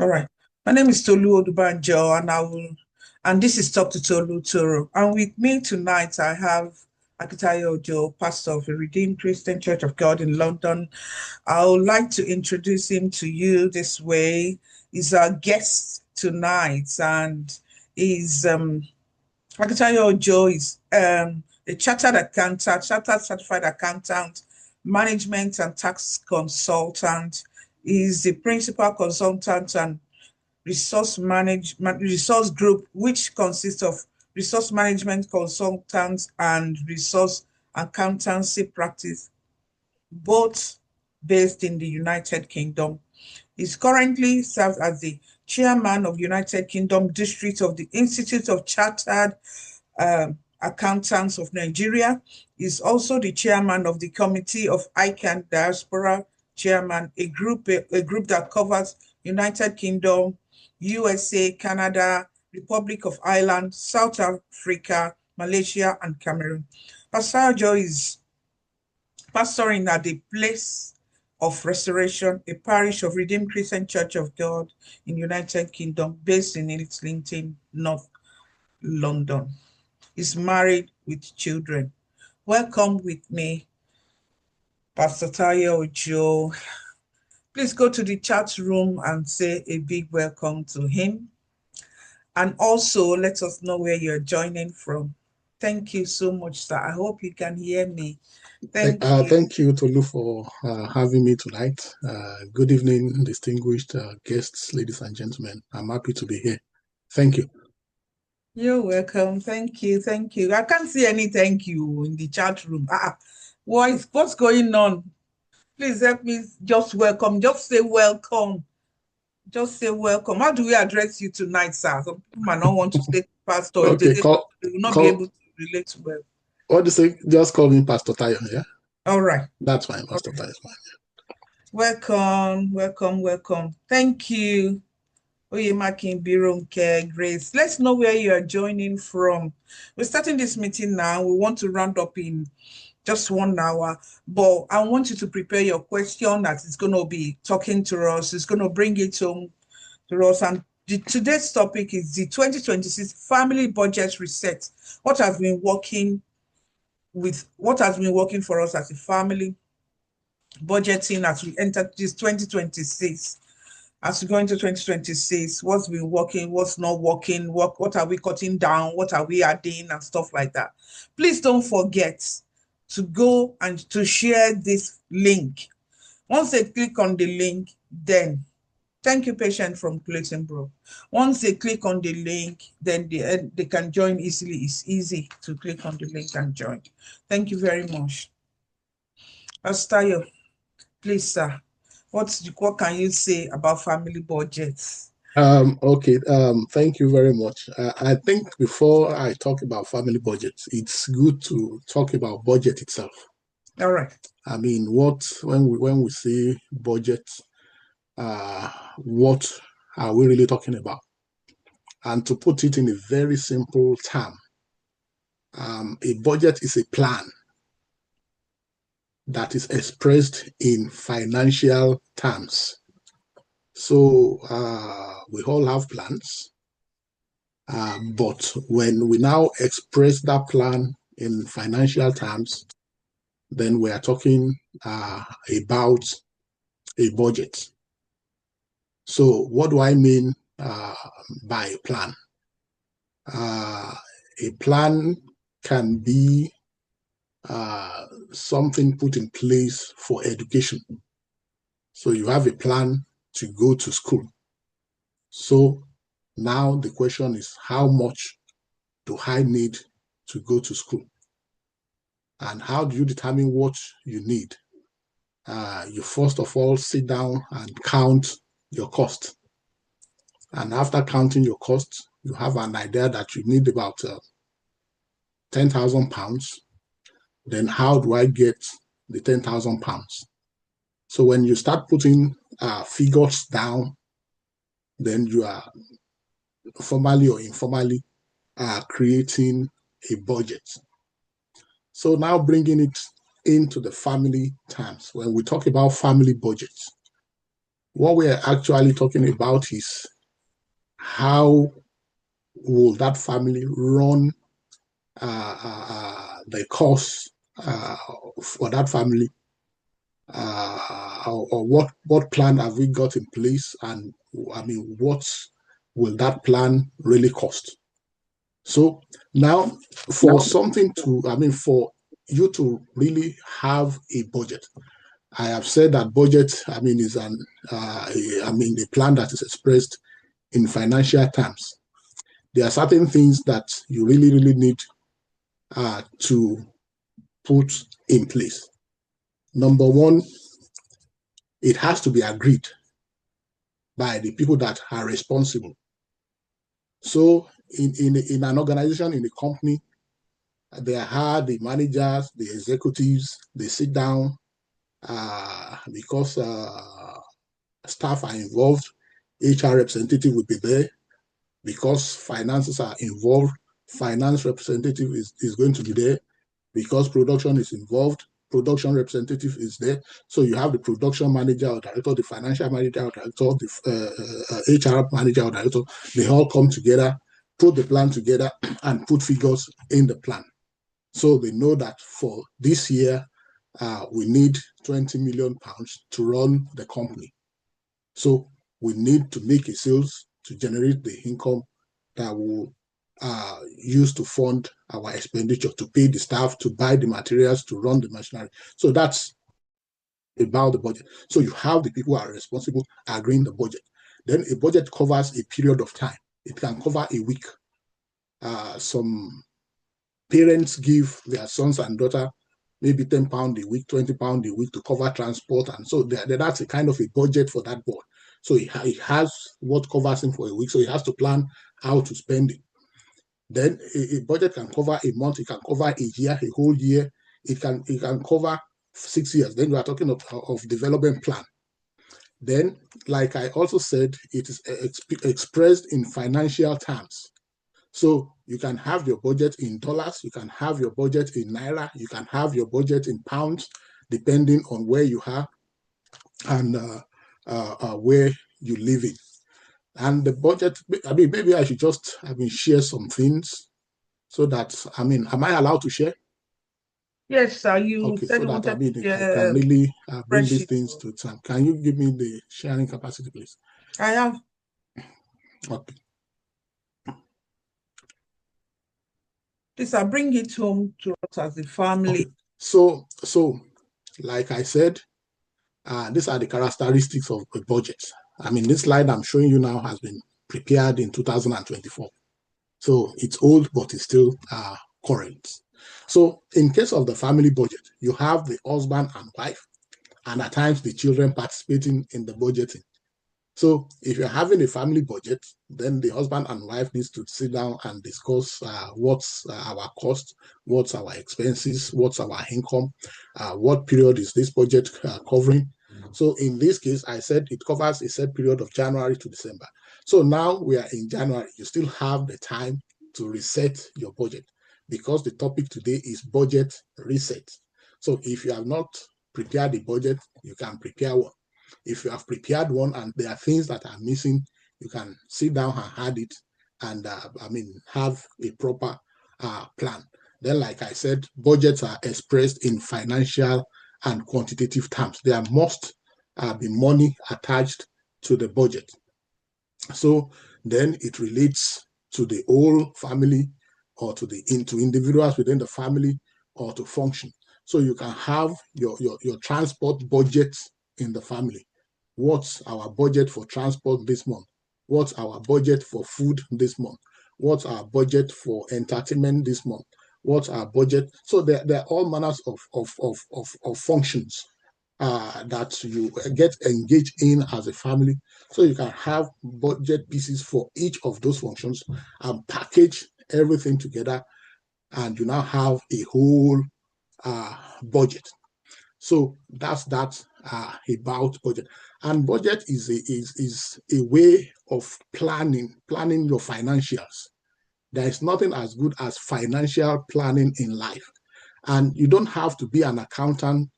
All right. My name is Tolu, and this is Talk to Tolutoro. And with me tonight, I have Akintayo, pastor of the Redeemed Christian Church of God in London. I would like to introduce him to you this way. He's our guest tonight, and he's Akintayo is a chartered accountant, chartered certified accountant, management and tax consultant. He's the principal consultant and resource group, which consists of resource management consultants and resource accountancy practice, both based in the United Kingdom. He's currently serves as the chairman of United Kingdom District of the Institute of Chartered Accountants of Nigeria. He's also the chairman of the Committee of ICANN Diaspora Chairman, a group that covers United Kingdom, USA, Canada, Republic of Ireland, South Africa, Malaysia, and Cameroon. Pastor Joe is pastoring at the Place of Restoration, a parish of Redeemed Christian Church of God in United Kingdom, based in Islington, North London. He's married with children. Welcome with me, Pastor Tayo Joe. Please go to the chat room and say a big welcome to him. And also let us know where you're joining from. Thank you so much, sir. I hope you can hear me. Thank you. Thank you, Tolu, for having me tonight. Good evening, distinguished guests, ladies and gentlemen. I'm happy to be here. Thank you. You're welcome. Thank you. Thank you. I can't see any thank you in the chat room. What's going on? Please help me just welcome. Just say welcome. Just say welcome. How do we address you tonight, sir? Some people might not want to say pastor. Okay, they will not be able to relate well. What do you say? Just call me Pastor Tayo, yeah? All right. That's fine. Pastor Tayo is fine. Welcome, welcome, welcome. Thank you. Oyemakin, Bironke, Grace. Let's know where you are joining from. We're starting this meeting now. We want to round up in just 1 hour, but I want you to prepare your question that is going to be talking to us. It's going to bring it home to us. And today's topic is the 2026 Family Budget Reset. What has been working for us as a family, budgeting as we enter this 2026. As we go into 2026, what's been working, what's not working, what are we cutting down, what are we adding, and stuff like that. Please don't forget to go and to share this link. Once they click on the link, then thank you, patient from Claytonbrook. Once they click on the link, then they can join easily. It's easy to click on the link and join. Thank you very much. Astayo, please, sir. What can you say about family budgets? Okay. Thank you very much. I think before I talk about family budgets, it's good to talk about budget itself. All right. I mean, when we say budget, what are we really talking about? And to put it in a very simple term, a budget is a plan that is expressed in financial terms. So we all have plans, but when we now express that plan in financial terms, then we are talking about a budget. So what do I mean by a plan? A plan can be something put in place for education. So you have a plan to go to school. So now the question is, how much do I need to go to school? And how do you determine what you need? You first of all sit down and count your cost. And after counting your cost, you have an idea that you need about £10,000. Then how do I get the £10,000? So when you start putting figures down, then you are formally or informally creating a budget. So now bringing it into the family terms, when we talk about family budgets, What we're actually talking about is how will that family run the course for that family, or what plan have we got in place, and I mean, what will that plan really cost? So now, for something to, I mean, for you to really have a budget, I have said that budget, I mean, is a plan that is expressed in financial terms. There are certain things that you really, really need to put in place. Number one, it has to be agreed by the people that are responsible. So in an organization, in a company, there are the managers, the executives, they sit down because staff are involved. HR representative will be there. Because finances are involved, finance representative is going to be there. Because production is involved, production representative is there. So you have the production manager or director, the financial manager or director, the HR manager or director. They all come together, put the plan together, and put figures in the plan. So they know that for this year, we need 20 million pounds to run the company. So we need to make a sales to generate the income that will use to fund our expenditure, to pay the staff, to buy the materials, to run the machinery. So that's about the budget. So you have the people who are responsible agreeing the budget. Then a budget covers a period of time. It can cover a week. Some parents give their sons and daughter maybe £10 a week, £20 a week to cover transport. And so that's a kind of a budget for that boy. So he has what covers him for a week. So he has to plan how to spend it. Then a budget can cover a month, it can cover a year, a whole year, it can cover 6 years. Then you are talking of development plan. Then, like I also said, it is expressed in financial terms. So you can have your budget in dollars, you can have your budget in naira, you can have your budget in pounds, depending on where you are and where you live in. And the budget, I mean, maybe I should just, share some things so that, am I allowed to share? Yes, sir. You Okay, said so you that, wanted to I can share really bring these spreadsheet. things to time. Can you give me the sharing capacity, please? I have. Okay. Please, I bring it home to us as a family. Okay. So, like I said, these are the characteristics of a budget. This slide I'm showing you now has been prepared in 2024. So it's old, but it's still current. So in case of the family budget, you have the husband and wife, and at times the children participating in the budgeting. So if you're having a family budget, then the husband and wife needs to sit down and discuss what's our cost, what's our expenses, what's our income, what period is this budget covering. So in this case, I said it covers a set period of January to December. So now we are in January. You still have the time to reset your budget because the topic today is budget reset. So if you have not prepared the budget, you can prepare one. If you have prepared one and there are things that are missing, you can sit down and add it and have a proper plan. Then, like I said, budgets are expressed in financial and quantitative terms. There must be money attached to the budget. So then it relates to the whole family or to individuals within the family or to function. So you can have your transport budget in the family. What's our budget for transport this month? What's our budget for food this month? What's our budget for entertainment this month? What's our budget? So there are all manners of functions that you get engaged in as a family. So you can have budget pieces for each of those functions and package everything together, and you now have a whole budget. So that's about budget. And budget is a way of planning your financials. There is nothing as good as financial planning in life. And you don't have to be an accountant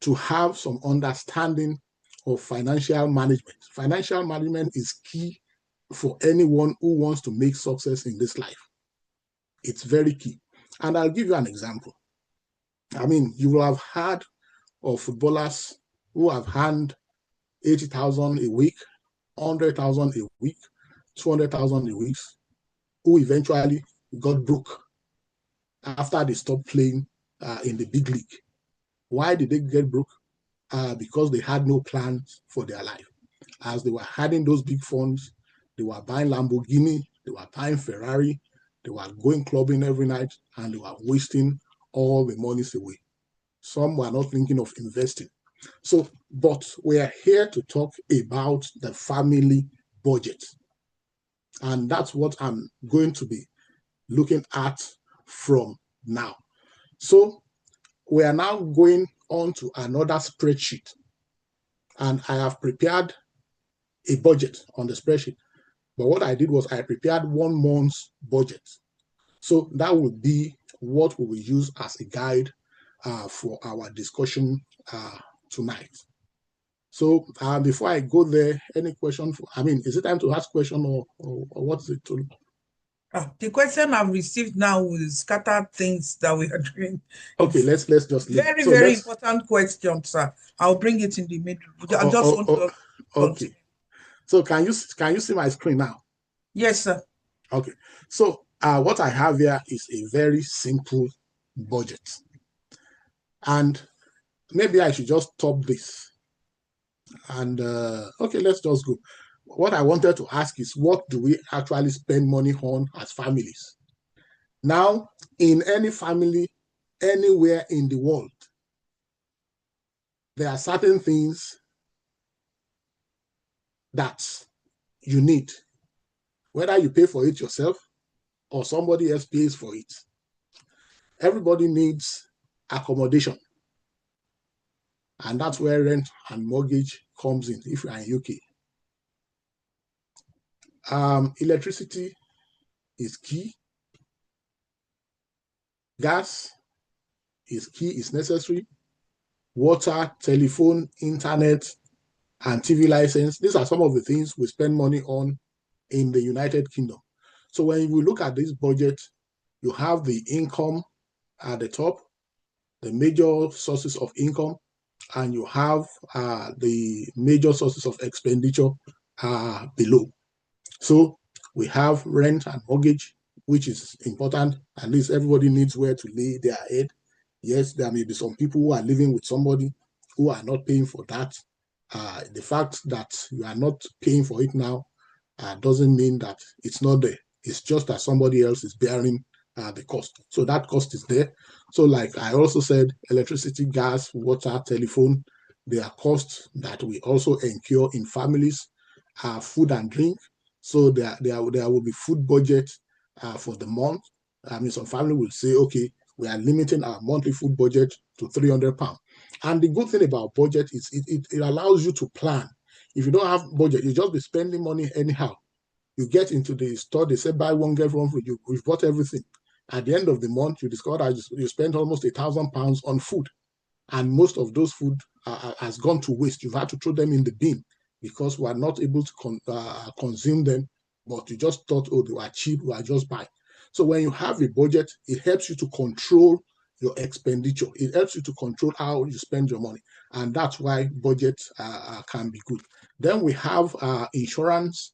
to have some understanding of financial management. Financial management is key for anyone who wants to make success in this life. It's very key. And I'll give you an example. I mean, you will have heard of footballers who have earned 80,000 a week, 100,000 a week, 200,000 a week, who eventually got broke after they stopped playing in the big league. Why did they get broke? Because they had no plans for their life. As they were having those big funds, they were buying Lamborghini, they were buying Ferrari, they were going clubbing every night, and they were wasting all the monies away. Some were not thinking of investing. So, but we are here to talk about the family budget. And that's what I'm going to be looking at from now. So we are now going on to another spreadsheet. And I have prepared a budget on the spreadsheet. But what I did was I prepared 1 month's budget. So that would be what we will use as a guide for our discussion tonight. So before I go there, any question? Is it time to ask question or what's it? The question I've received now will scatter things that we are doing. Okay, let's just leave. Very important question, sir. I'll bring it in the middle. I just want to okay. So can you see my screen now? Yes, sir. Okay. So what I have here is a very simple budget. And maybe I should just top this. And okay, let's just go. What I wanted to ask is, what do we actually spend money on as families? Now, in any family, anywhere in the world, there are certain things that you need, whether you pay for it yourself or somebody else pays for it. Everybody needs accommodation. And that's where rent and mortgage comes in if you are in UK. Electricity is key. Gas is key, is necessary. Water, telephone, internet, and TV license. These are some of the things we spend money on in the United Kingdom. So when we look at this budget, you have the income at the top, the major sources of income, and you have the major sources of expenditure below. So we have rent and mortgage, which is important. At least everybody needs where to lay their head. Yes, there may be some people who are living with somebody who are not paying for that. The fact that you are not paying for it now doesn't mean that it's not there. It's just that somebody else is bearing the cost. So that cost is there. So like I also said, electricity, gas, water, telephone, there are costs that we also incur in families, food and drink. So there will be food budget for the month. Some family will say, okay, we are limiting our monthly food budget to £300. And the good thing about budget is it allows you to plan. If you don't have budget, you just be spending money anyhow. You get into the store, they say buy one, get one free. You've bought everything. At the end of the month, you discover that you spent almost £1,000 on food. And most of those food has gone to waste. You've had to throw them in the bin because we are not able to consume them. But you just thought, oh, they were cheap, we are just buy. So when you have a budget, it helps you to control your expenditure. It helps you to control how you spend your money. And that's why budget can be good. Then we have insurance.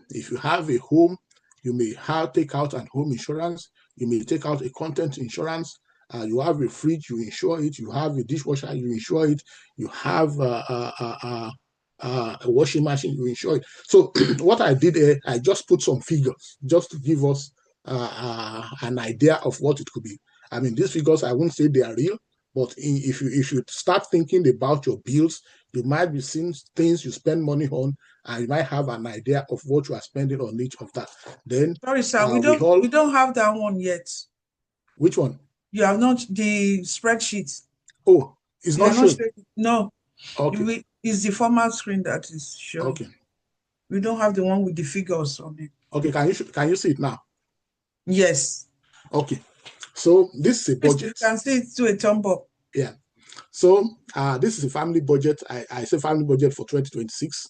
If you have a home, you may take out an home insurance. You may take out a content insurance. You have a fridge, you insure it. You have a dishwasher, you insure it. You have a washing machine, you insure it. So what I did here, I just put some figures just to give us an idea of what it could be. These figures, I won't say they are real, but if you start thinking about your bills, you might be seeing things you spend money on, and you might have an idea of what you are spending on each of that. Then, sorry, sir, we don't have that one yet. Which one? You have not the spreadsheet. Oh, it's not showing. No. Okay. It's the format screen that is showing. Okay. We don't have the one with the figures on it. Okay, can you see it now? Yes. Okay. So this is a budget. You can see it to a thumb up. Yeah. So this is a family budget. I say family budget for 2026.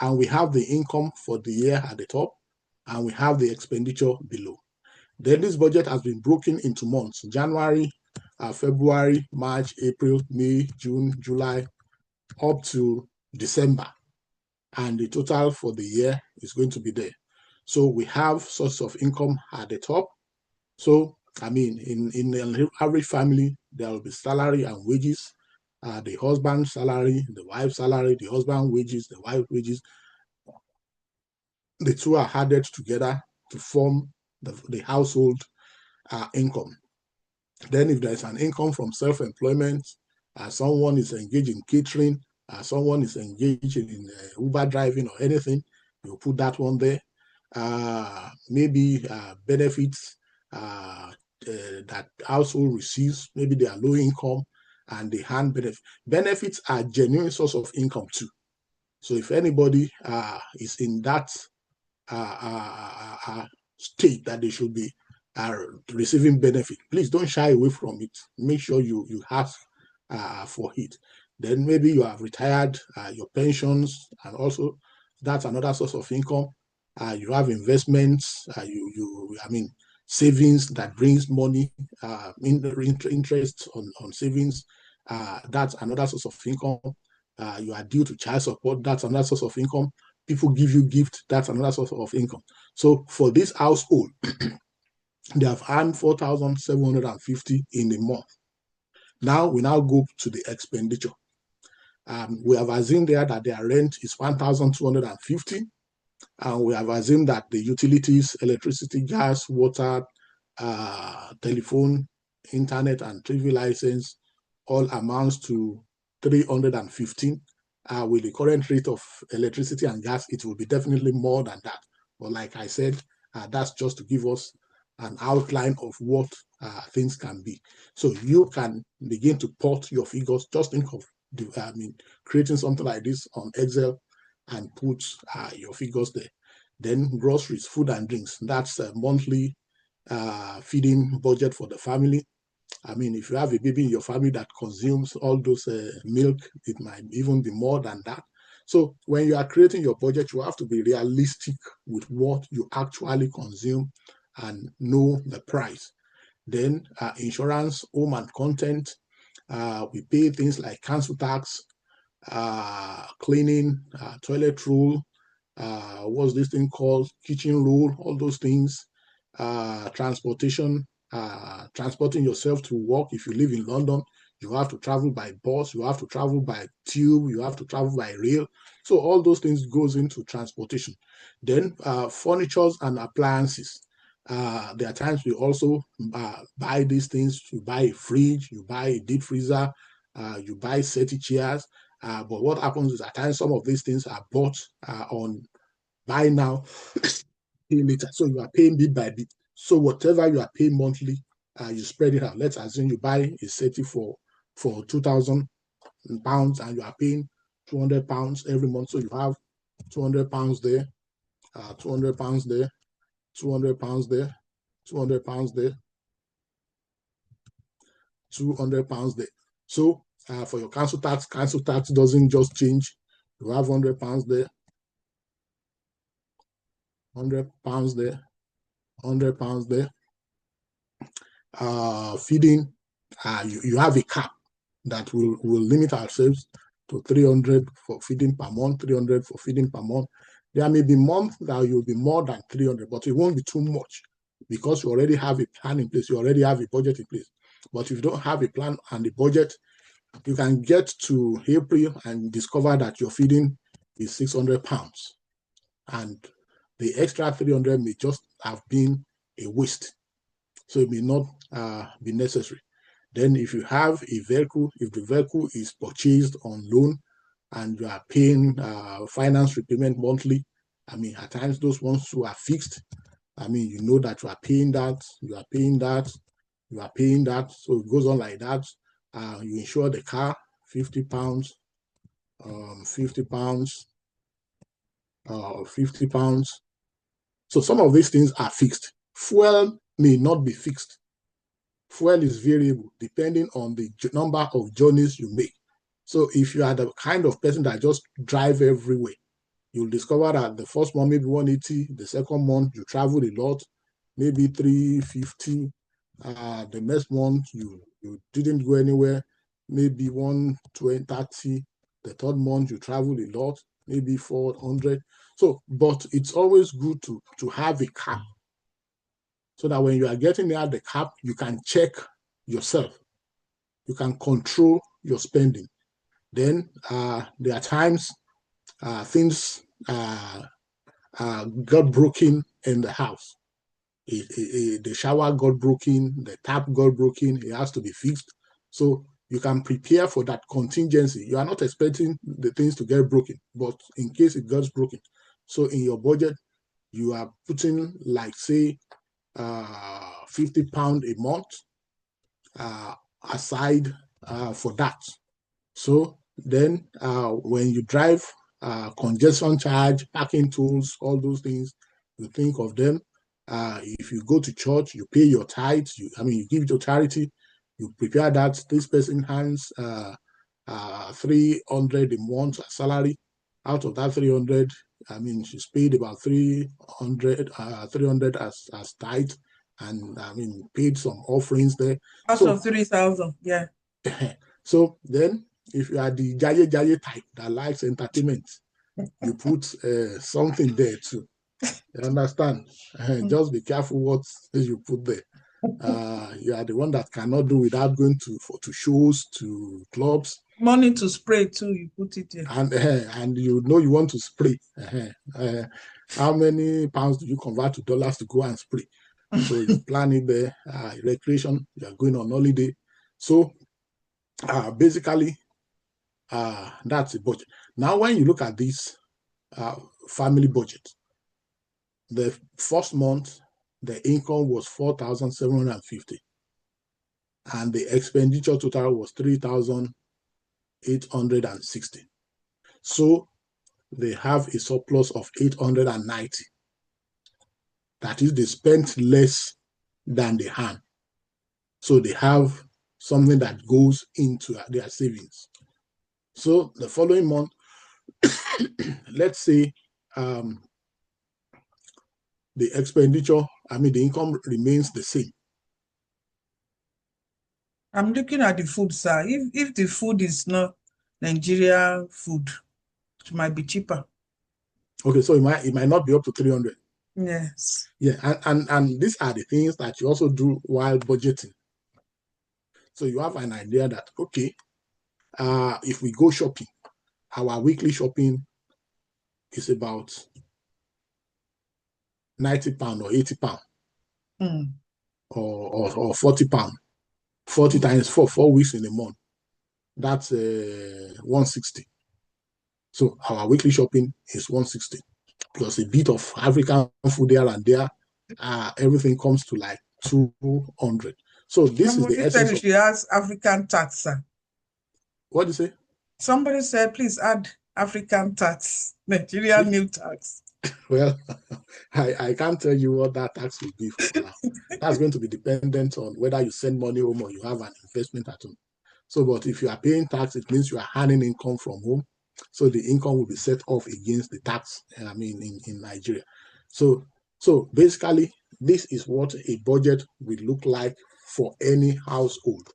And we have the income for the year at the top, and we have the expenditure below. Then this budget has been broken into months: January, February, March, April, May, June, July, up to December. And the total for the year is going to be there. So we have source of income at the top. So, I mean, in an average family, there will be salary and wages, the husband's salary, the wife's salary, the husband wages, the wife wages. The two are added together to form the household income. Then if there's an income from self-employment, someone is engaged in catering, someone is engaged in Uber driving or anything, you put that one there. Maybe benefits that household receives, maybe they are low income and they hand benefits. Benefits are genuine source of income too. So if anybody is in that state that they should be receiving benefit, please don't shy away from it. Make sure you ask for it. Then maybe you have retired, your pensions, and also that's another source of income. You have investments, I mean, savings that brings money, interest on savings. That's another source of income. You are due to child support. That's another source of income. People give you gift. That's another source of income. So for this household, they have earned 4,750 in a month. Now we now go to the expenditure. We have assumed there that their rent is 1,250, and we have assumed that the utilities, electricity, gas, water, telephone, internet, and TV license all amounts to 315. With the current rate of electricity and gas, it will be definitely more than that. But like I said, that's just to give us an outline of what things can be. So you can begin to plot your figures. Just think of creating something like this on Excel and put your figures there. Then groceries, food and drinks. That's a monthly feeding budget for the family. I mean, if you have a baby in your family that consumes all those milk, it might even be more than that. So when you are creating your budget, you have to be realistic with what you actually consume and know the price. Then insurance, home and content. We pay things like council tax, cleaning, toilet roll, what's this thing called? Kitchen roll, all those things, transportation, transporting yourself to work. If you live in London, you have to travel by bus, you have to travel by tube, you have to travel by rail. So all those things goes into transportation. Then furnitures and appliances. There are times we also buy these things. You buy a fridge, you buy a deep freezer, you buy settee chairs. But what happens is at times some of these things are bought on buy now, pay later. So you are paying bit by bit. So whatever you are paying monthly, you spread it out. Let's assume you buy a settee for £2,000 and you are paying £200 every month. So you have £200 there, £200 there, £200 there, £200 there, £200 there. So for your council tax doesn't just change. You have £100 there, £100 there, £100 there. Feeding, you have a cap that will limit ourselves to 300 for feeding per month, 300 for feeding per month. There may be months that you'll be more than 300, but it won't be too much because you already have a plan in place. You already have a budget in place. But if you don't have a plan and a budget, you can get to April and discover that your feeding is £600. And the extra 300 may just have been a waste. So it may not be necessary. Then if you have a vehicle, if the vehicle is purchased on loan and you are paying finance repayment monthly, I mean, at times those ones who are fixed, I mean, you know that you are paying that, you are paying that, you are paying that. So it goes on like that. You insure the car, £50, £50, £50. So some of these things are fixed. Fuel may not be fixed. Fuel is variable depending on the number of journeys you make. So if you are the kind of person that just drive everywhere, you'll discover that the first month maybe 180, the second month you travel a lot, maybe 350. The next month you didn't go anywhere, maybe 120, the third month you travel a lot, maybe 400. So, but it's always good to have a cap so that when you are getting near the cap, you can check yourself. You can control your spending. Then there are times things got broken in the house. The shower got broken, the tap got broken, it has to be fixed. So you can prepare for that contingency. You are not expecting the things to get broken, but in case it gets broken. So in your budget, you are putting like say £50 a month uh, aside for that. So then when you drive, congestion charge, parking tools, all those things, you think of them. If you go to church, you pay your tithes, you give it to charity, you prepare that. This person hands 300 a month salary. Out of that 300, she's paid about 300 as tithe, and paid some offerings there. Out of 3,000, yeah. So then, if you are the jaye type that likes entertainment, you put something there too. You understand? Just be careful what you put there. You are the one that cannot do without going to shows, to clubs. Money to spray too, you put it there. And you know you want to spray. How many pounds do you convert to dollars to go and spray? So you plan it there. Recreation, you are going on holiday. So basically, that's a budget. Now, when you look at this family budget, the first month, the income was 4,750, and the expenditure total was 3,860. So they have a surplus of 890. That is, they spent less than they had. So they have something that goes into their savings. So the following month, let's say the expenditure, the income remains the same. I'm looking at the food, sir. If the food is not Nigeria food, it might be cheaper. Okay, so it might not be up to 300. Yes. Yeah, and these are the things that you also do while budgeting. So you have an idea that, okay, if we go shopping, our weekly shopping is about £90 or £80 or £40. 40 times 4 weeks in a month. That's 160. So our weekly shopping is 160 plus a bit of African food there and there. Everything comes to like 200. So this is the essence of. She has African tax, sir. What do you say? Somebody said, please add African tax, Nigerian new tax. Well, I can't tell you what that tax will be for now. That's going to be dependent on whether you send money home or you have an investment at home. So, but if you are paying tax, it means you are earning income from home. So the income will be set off against the tax, in Nigeria. So basically, this is what a budget will look like for any household.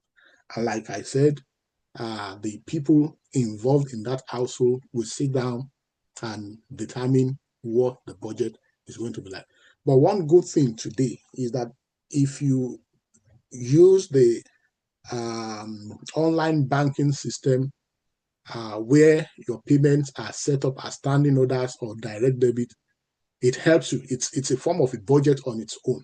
And like I said, the people involved in that household will sit down and determine what the budget is going to be like. But one good thing today is that if you use the online banking system where your payments are set up as standing orders or direct debit, it helps you. It's a form of a budget on its own.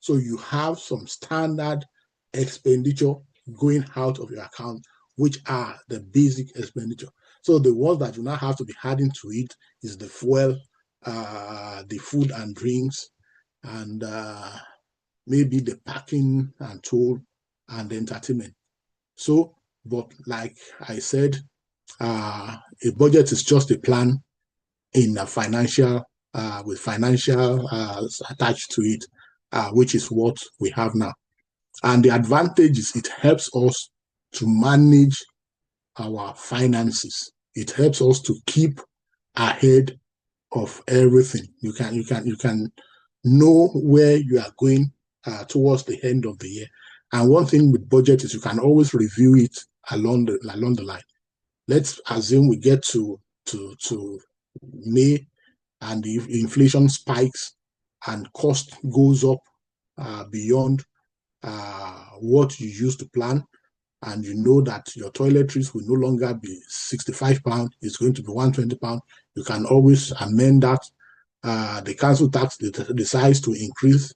So you have some standard expenditure going out of your account, which are the basic expenditure. So the ones that do not have to be adding to it is the fuel, the food and drinks, and maybe the parking and toll and the entertainment. So, but like I said, a budget is just a plan in a financial, with financial attached to it, which is what we have now. And the advantage is it helps us to manage our finances. It helps us to keep ahead of everything. You can know where you are going towards the end of the year. And one thing with budget is you can always review it along the line. Let's assume we get to May and the inflation spikes and cost goes up beyond what you used to plan, and you know that your toiletries will no longer be £65, it's going to be £120, you can always amend that. The council tax decides to increase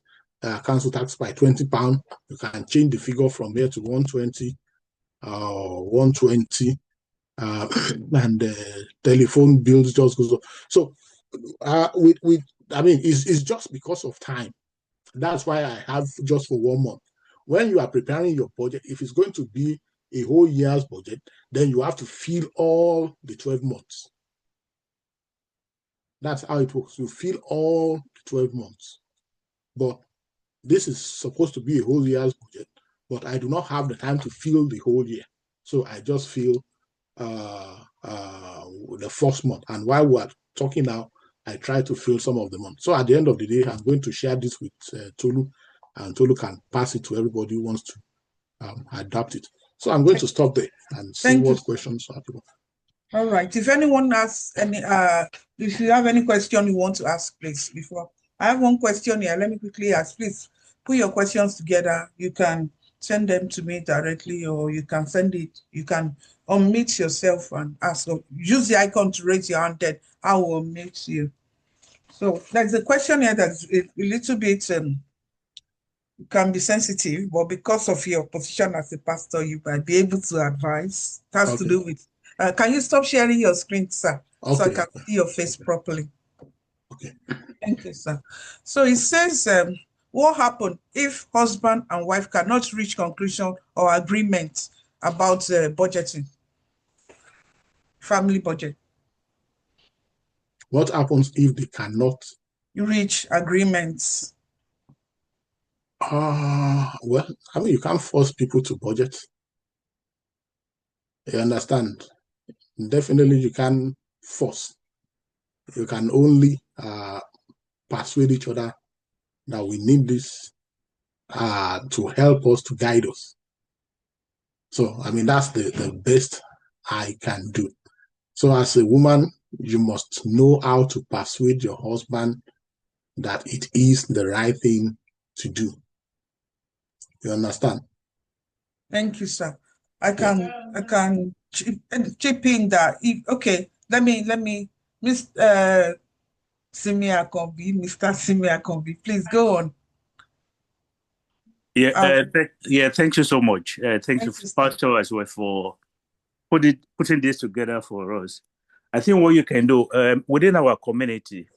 council tax by £20, you can change the figure from here to 120, 120, and telephone bills just goes up. So I mean, it's just because of time. That's why I have just for 1 month. When you are preparing your budget, if it's going to be a whole year's budget, then you have to fill all the 12 months. That's how it works. You fill all the 12 months. But this is supposed to be a whole year's budget, but I do not have the time to fill the whole year. So I just fill the first month. And while we're talking now, I try to fill some of the months. So at the end of the day, I'm going to share this with Tolu, and Tolu can pass it to everybody who wants to adapt it. So I'm going to stop there and see what questions are people. All right. If anyone has any, if you have any question you want to ask, please, before. I have one question here. Let me quickly ask. Please put your questions together. You can send them to me directly, or you can send it. You can unmute yourself and ask. Or use the icon to raise your hand, then I will unmute you. So there's a question here that's a little bit can be sensitive, but because of your position as a pastor, you might be able to advise. It has to do with. Can you stop sharing your screen, sir, so I can see your face properly? Okay. Thank you, sir. So it says, what happened if husband and wife cannot reach conclusion or agreement about budgeting, family budget? What happens if they cannot reach agreements? Well, I mean, you can't force people to budget. You understand? Definitely, you can force. You can only persuade each other that we need this to help us, to guide us. So, I mean, that's the best I can do. So, as a woman, you must know how to persuade your husband that it is the right thing to do. You understand? Thank you, sir. I can chip in that. Okay, let me, Mr. Simi Akombi, please go on. Yeah, thank you so much. Thank you, Pastor, as well, for putting this together for us. I think what you can do within our community,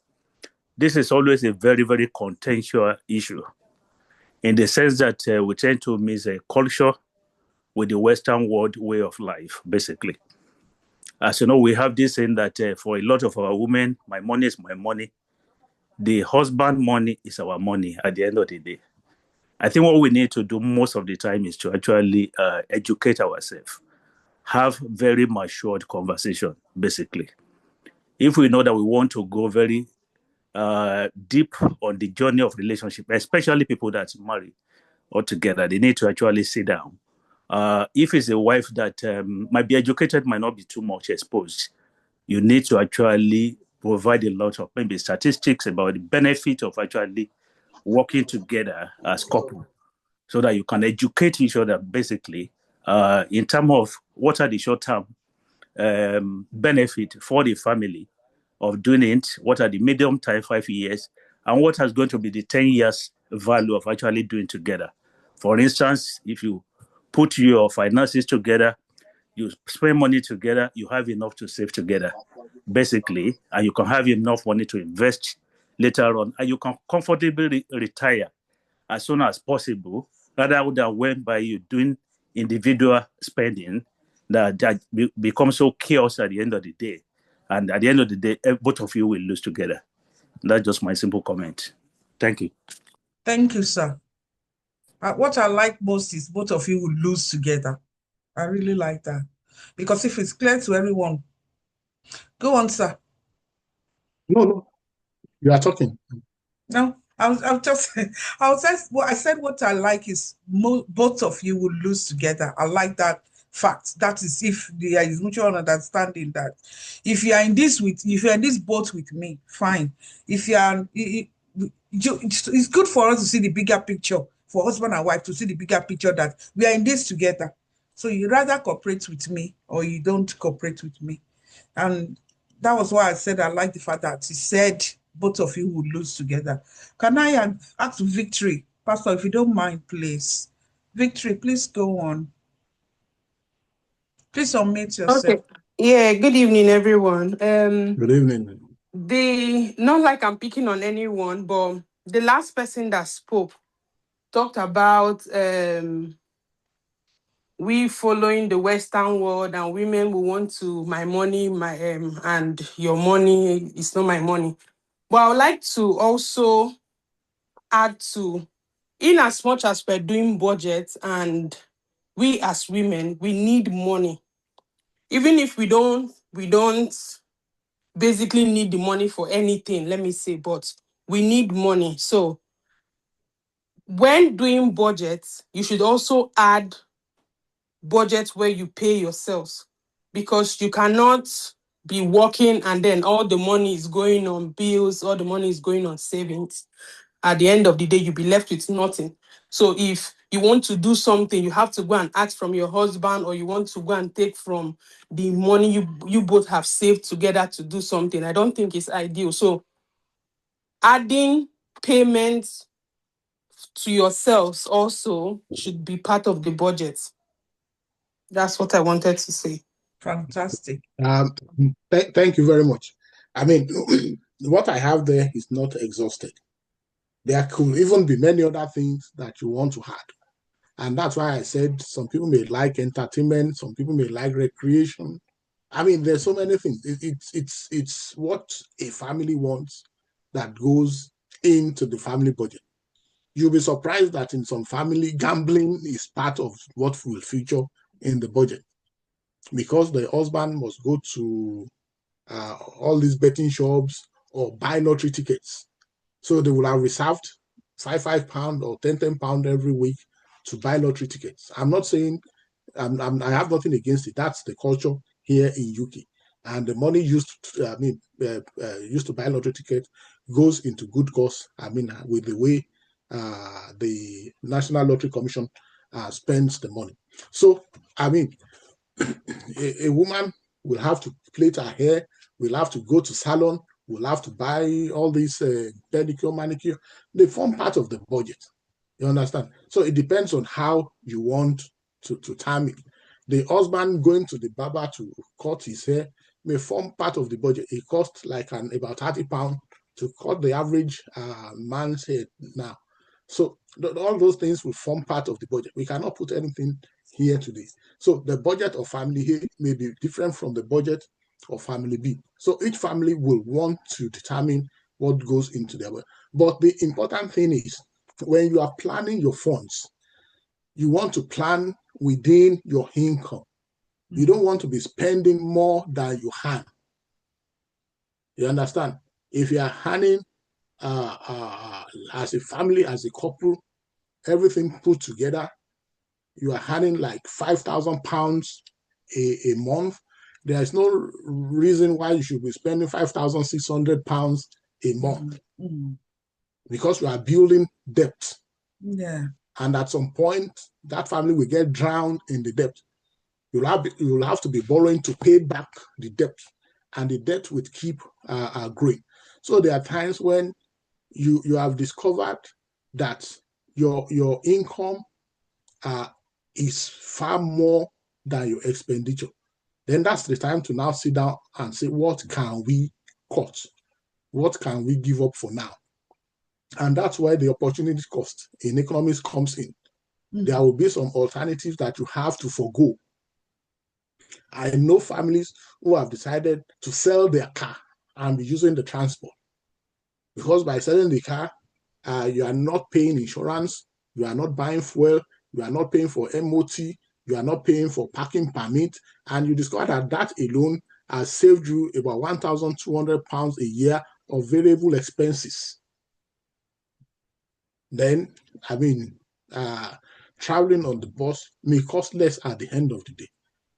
this is always a very, very contentious issue, in the sense that we tend to mix a culture with the Western world way of life, basically. As you know, we have this saying that for a lot of our women, my money is my money. The husband money is our money at the end of the day. I think what we need to do most of the time is to actually educate ourselves, have very matured conversation, basically. If we know that we want to go very deep on the journey of relationship, especially people that marry or together, they need to actually sit down. If it's a wife that might be educated, might not be too much exposed, you need to actually provide a lot of maybe statistics about the benefit of actually working together as couple, so that you can educate each other, basically, in terms of what are the short-term benefit for the family of doing it, what are the medium time, 5 years, and what is going to be the 10 years value of actually doing together. For instance, if you put your finances together, you spend money together, you have enough to save together, basically, and you can have enough money to invest later on, and you can comfortably retire as soon as possible, rather than when by you doing individual spending that becomes so chaos at the end of the day. And at the end of the day, both of you will lose together. That's just my simple comment. Thank you. Thank you, sir. What I like most is both of you will lose together. I really like that. Because if it's clear to everyone, go on, sir. No, you are talking. No, I'll just, I said what I like is both of you will lose together. I like that fact. That is if there is mutual understanding that if you are in this boat with me, fine. If you are, it's good for us to see the bigger picture, for husband and wife to see the bigger picture that we are in this together. So you rather cooperate with me or you don't cooperate with me. And that was why I said I like the fact that he said both of you would lose together. Can I ask Victory, Pastor, if you don't mind, please? Victory, please go on. Please unmute yourself. Okay. Yeah, good evening, everyone. Good evening. Not like I'm picking on anyone, but the last person that spoke talked about we following the Western world and women will want to my money, and your money is not my money. But I would like to also add to, in as much as we're doing budgets and we as women, we need money. Even if we don't basically need the money for anything, let me say, but we need money. So when doing budgets, you should also add budgets where you pay yourselves, because you cannot be working and then all the money is going on bills, all the money is going on savings. At the end of the day, you'll be left with nothing. So if you want to do something, you have to go and ask from your husband, or you want to go and take from the money you both have saved together to do something. I don't think it's ideal. So adding payments to yourselves also should be part of the budget. That's what I wanted to say. Fantastic. Thank you very much. I mean, what I have there is not exhausted. There could even be many other things that you want to add. And that's why I said some people may like entertainment, some people may like recreation. I mean, there's so many things. It's what a family wants that goes into the family budget. You'll be surprised that in some family, gambling is part of what will feature in the budget, because the husband must go to all these betting shops or buy lottery tickets. So they will have reserved £5 or £10 every week to buy lottery tickets. I'm not saying I have nothing against it. That's the culture here in UK, and the money used to buy lottery tickets goes into good cause. I mean, with the way the National Lottery Commission spends the money. So I mean, a woman will have to plait her hair, will have to go to salon, will have to buy all these pedicure, manicure. They form part of the budget. You understand? So it depends on how you want to time it. The husband going to the barber to cut his hair may form part of the budget. It costs like about £30 to cut the average man's hair now. So all those things will form part of the budget. We cannot put anything here today. So the budget of family A may be different from the budget of family B. So each family will want to determine what goes into their budget. But the important thing is, when you are planning your funds, you want to plan within your income. You don't want to be spending more than you earn. You understand? If you are earning as a family, as a couple, everything put together, you are earning like £5,000 a month, there is no reason why you should be spending £5,600 a month, because you are building debt. Yeah. And at some point, that family will get drowned in the debt. You'll have to be borrowing to pay back the debt, and the debt will keep growing. So there are times when you have discovered that your income is far more than your expenditure. Then that's the time to now sit down and say, what can we cut? What can we give up for now? And that's where the opportunity cost in economics comes in. There will be some alternatives that you have to forego. I know families who have decided to sell their car and be using the transport, because by selling the car, you are not paying insurance, you are not buying fuel, you are not paying for MOT, you are not paying for parking permit, and you discover that that alone has saved you about £1,200 a year of variable expenses. Then, I mean, traveling on the bus may cost less at the end of the day.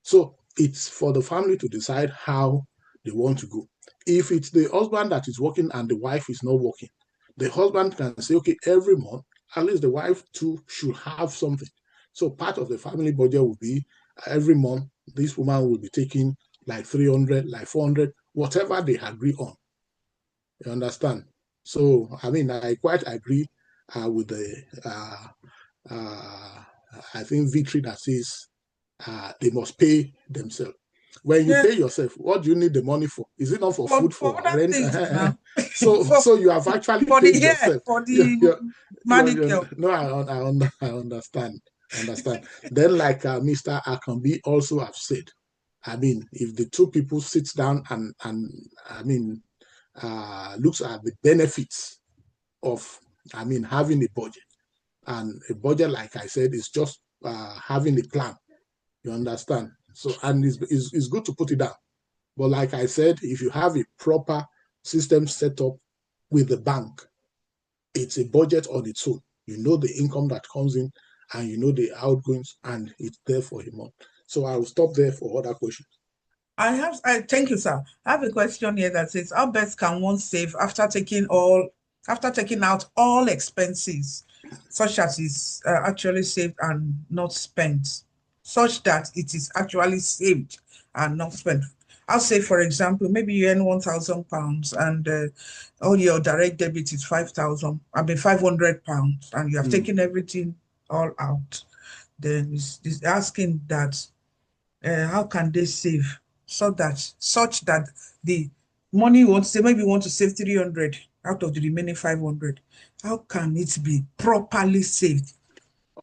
So it's for the family to decide how they want to go. If it's the husband that is working and the wife is not working, the husband can say, okay, every month, at least the wife too should have something. So part of the family budget will be every month, this woman will be taking like 300, like 400, whatever they agree on. You understand? So, I mean, I quite agree with the, I think, victory that says they must pay themselves. When you pay yourself, what do you need the money for? Is it not for food, for other rent? things now. So you have actually for paid the hair, yourself. for the manicure. No, I understand. Then, like Mr. Akambi also have said, I mean, if the two people sit down and I mean, looks at the benefits of, I mean, having a budget, and a budget, like I said, is just having a plan. You understand? So, and it's good to put it down. But like I said, if you have a proper system set up with the bank, it's a budget on its own. You know the income that comes in and you know the outgoings, and it's there for a month. So I will stop there for other questions. I thank you, sir. I have a question here that says, how best can one save after taking out all expenses, such as is actually saved and not spent, such that it is actually saved and not spent? I'll say, for example, maybe you earn £1,000 and all your direct debit is £500, and you have taken everything all out. Then it's asking that how can they save such that the money you want to say, maybe you want to save 300 out of the remaining 500. How can it be properly saved?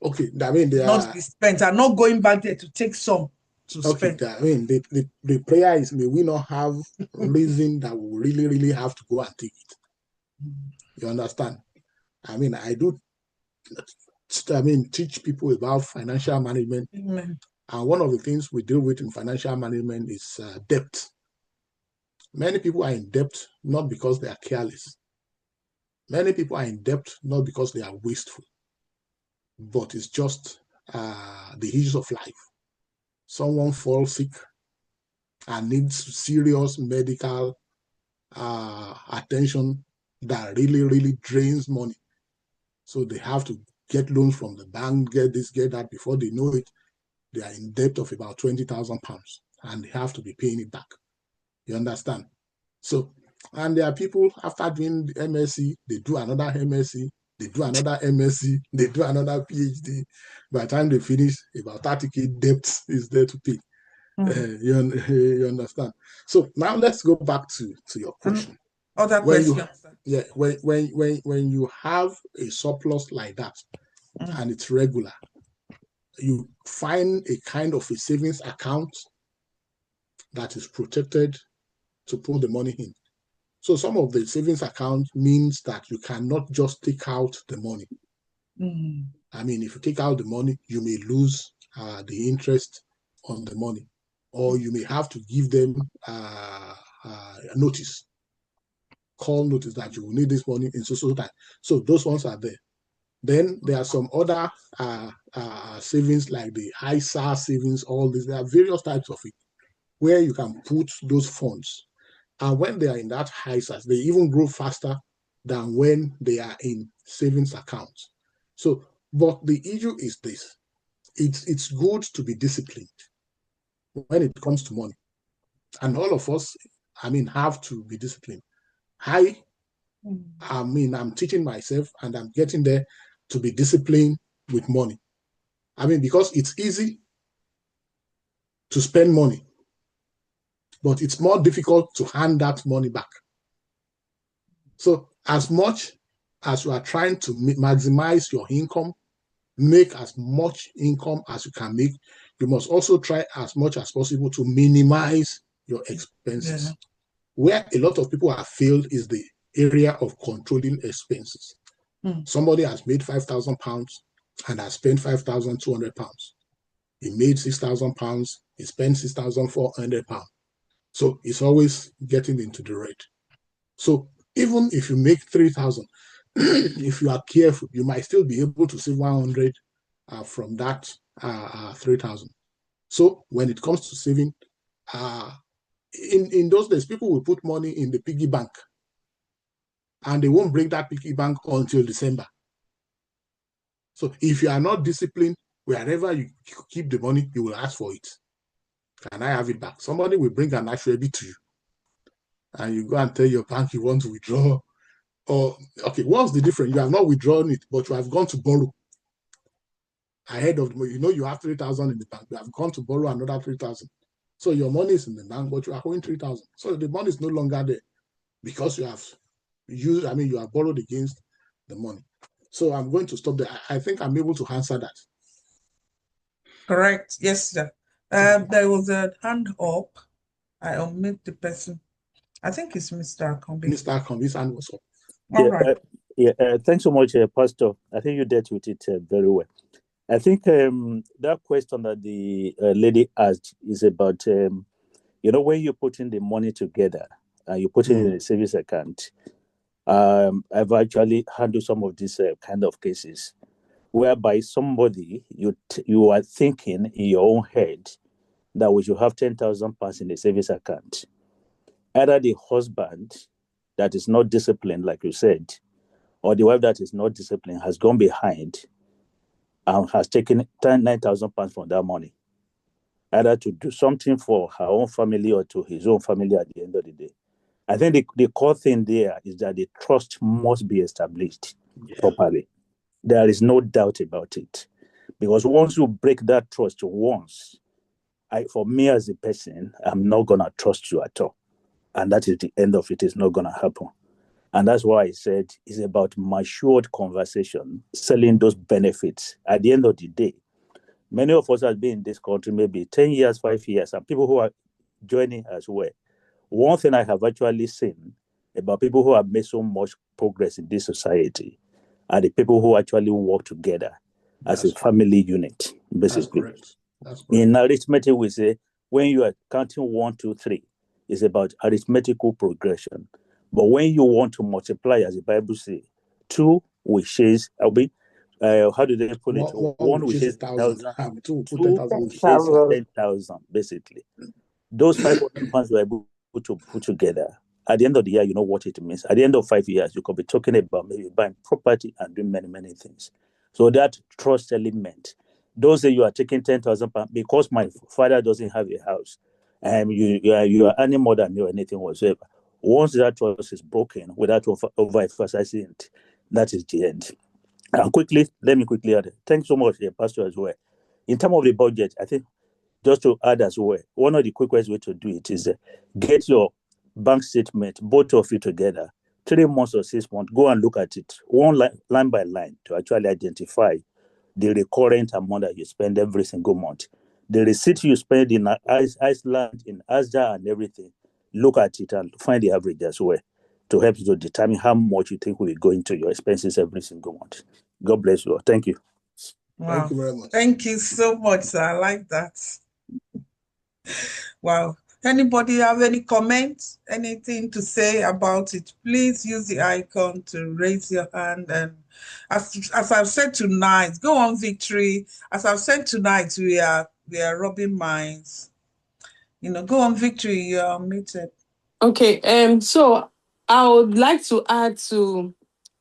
Okay, I mean, not be spent and not going back there to take some to spend. I mean, the prayer is, may we not have reason that we really have to go and take it. You understand? I mean, teach people about financial management. Amen. And one of the things we deal with in financial management is debt. Many people are in debt not because they are careless. Many people are in debt not because they are wasteful, but it's just the issues of life. Someone falls sick and needs serious medical attention that really drains money. So they have to get loans from the bank, get this, get that. Before they know it, they are in debt of about £20,000 and they have to be paying it back. You understand? So, and there are people, after doing the MSc, they do another MSc, they do another MSc, they do another PhD. By the time they finish, about 30K debt is there to pay. You understand? So now let's go back to your question. Other questions. When you have a surplus like that and it's regular, you find a kind of a savings account that is protected to put the money in. So some of the savings account means that you cannot just take out the money. I mean, if you take out the money, you may lose the interest on the money, or you may have to give them a notice, call notice that you will need this money in so time. So those ones are there. Then there are some other savings like the ISA savings, all this. There are various types of it where you can put those funds. And when they are in that ISAs, they even grow faster than when they are in savings accounts. So, but the issue is this. It's good to be disciplined when it comes to money. And all of us, I mean, have to be disciplined. I mean, I'm teaching myself and I'm getting there to be disciplined with money. I mean, because it's easy to spend money, but it's more difficult to hand that money back. So as much as you are trying to maximize your income, make as much income as you can make, you must also try as much as possible to minimize your expenses. Yeah. Where a lot of people have failed is the area of controlling expenses. Somebody has made £5,000 and has spent £5,200. He made £6,000. He spent £6,400. So it's always getting into the red. So even if you make 3,000, if you are careful, you might still be able to save 100 from that 3,000. So when it comes to saving, in those days, people will put money in the piggy bank, and they won't break that piggy bank until December. So if you are not disciplined, wherever you keep the money, you will ask for it. Can I have it back? Somebody will bring an ashwebi to you, and you go and tell your bank you want to withdraw. Or, okay, what's the difference? You have not withdrawn it, but you have gone to borrow ahead of the money. You know you have 3,000 in the bank. You have gone to borrow another 3,000. So your money is in the bank, but you are owing 3,000. So the money is no longer there because you have you have borrowed against the money. So I'm going to stop there. I think I'm able to answer that. Correct. Yes, sir. There was a hand up. I omit the person. I think it's Mr. Akombi. Mr. Akombi's hand was up. All right. Thanks so much, Pastor. I think you dealt with it very well. I think that question that the lady asked is about, when you're putting the money together and you put it in a savings account. I've actually handled some of these kind of cases whereby somebody, you are thinking in your own head that we should have £10,000 in a savings account. Either the husband that is not disciplined, like you said, or the wife that is not disciplined has gone behind and has taken £9,000 from that money, either to do something for her own family or to his own family at the end of the day. I think the core thing there is that the trust must be established properly. There is no doubt about it. Because once you break that trust once, for me as a person, I'm not going to trust you at all. And that is the end of it. It's not going to happen. And that's why I said it's about matured conversation, selling those benefits. At the end of the day, many of us have been in this country maybe 10 years, 5 years, and people who are joining as well. One thing I have actually seen about people who have made so much progress in this society are the people who actually work together as a family unit, basically. That's correct. That's correct. In arithmetic, we say when you are counting 1, 2, 3, it's about arithmetical progression. But when you want to multiply, as the Bible says, 2 wishes, how do they put it? 1 wishes 1,000, 2 wishes 10,000, basically. Those £500 we're able to put together. At the end of the year, you know what it means. At the end of 5 years, you could be talking about maybe buying property and doing many, many things. So that trust element, those that you are taking £10,000 because my father doesn't have a house, and you are earning more than me or anything whatsoever. Once that trust is broken, without overemphasizing it, that is the end. And let me quickly add. Thanks so much, Pastor, as well. In terms of the budget, I think just to add as well, one of the quickest way to do it is get your bank statement, both of you together, 3 months or 6 months. Go and look at it line by line to actually identify the recurrent amount that you spend every single month. The receipt you spend in Iceland, in Asda and everything, look at it and find the average as well to help you to determine how much you think will go into your expenses every single month. God bless you all. Thank you. Wow. Thank you very much. Thank you so much, sir. I like that. Wow. Anybody have any comments, anything to say about it? Please use the icon to raise your hand. And as I've said tonight, go on Victory. As I've said tonight, we are robbing minds. Go on Victory. You are muted. Okay. So I would like to add to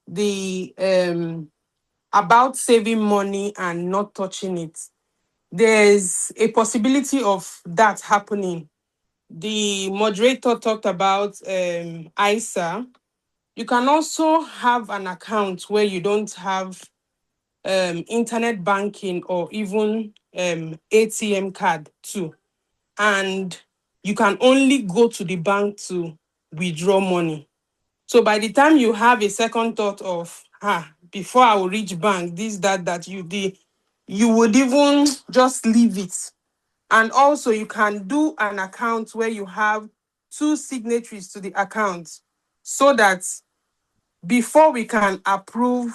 the about saving money and not touching it. There's a possibility of that happening. The moderator talked about ISA. You can also have an account where you don't have internet banking or even ATM card too. And you can only go to the bank to withdraw money. So by the time you have a second thought of, before I will reach bank, this, that you would even just leave it. And also you can do an account where you have 2 signatories to the account so that before we can approve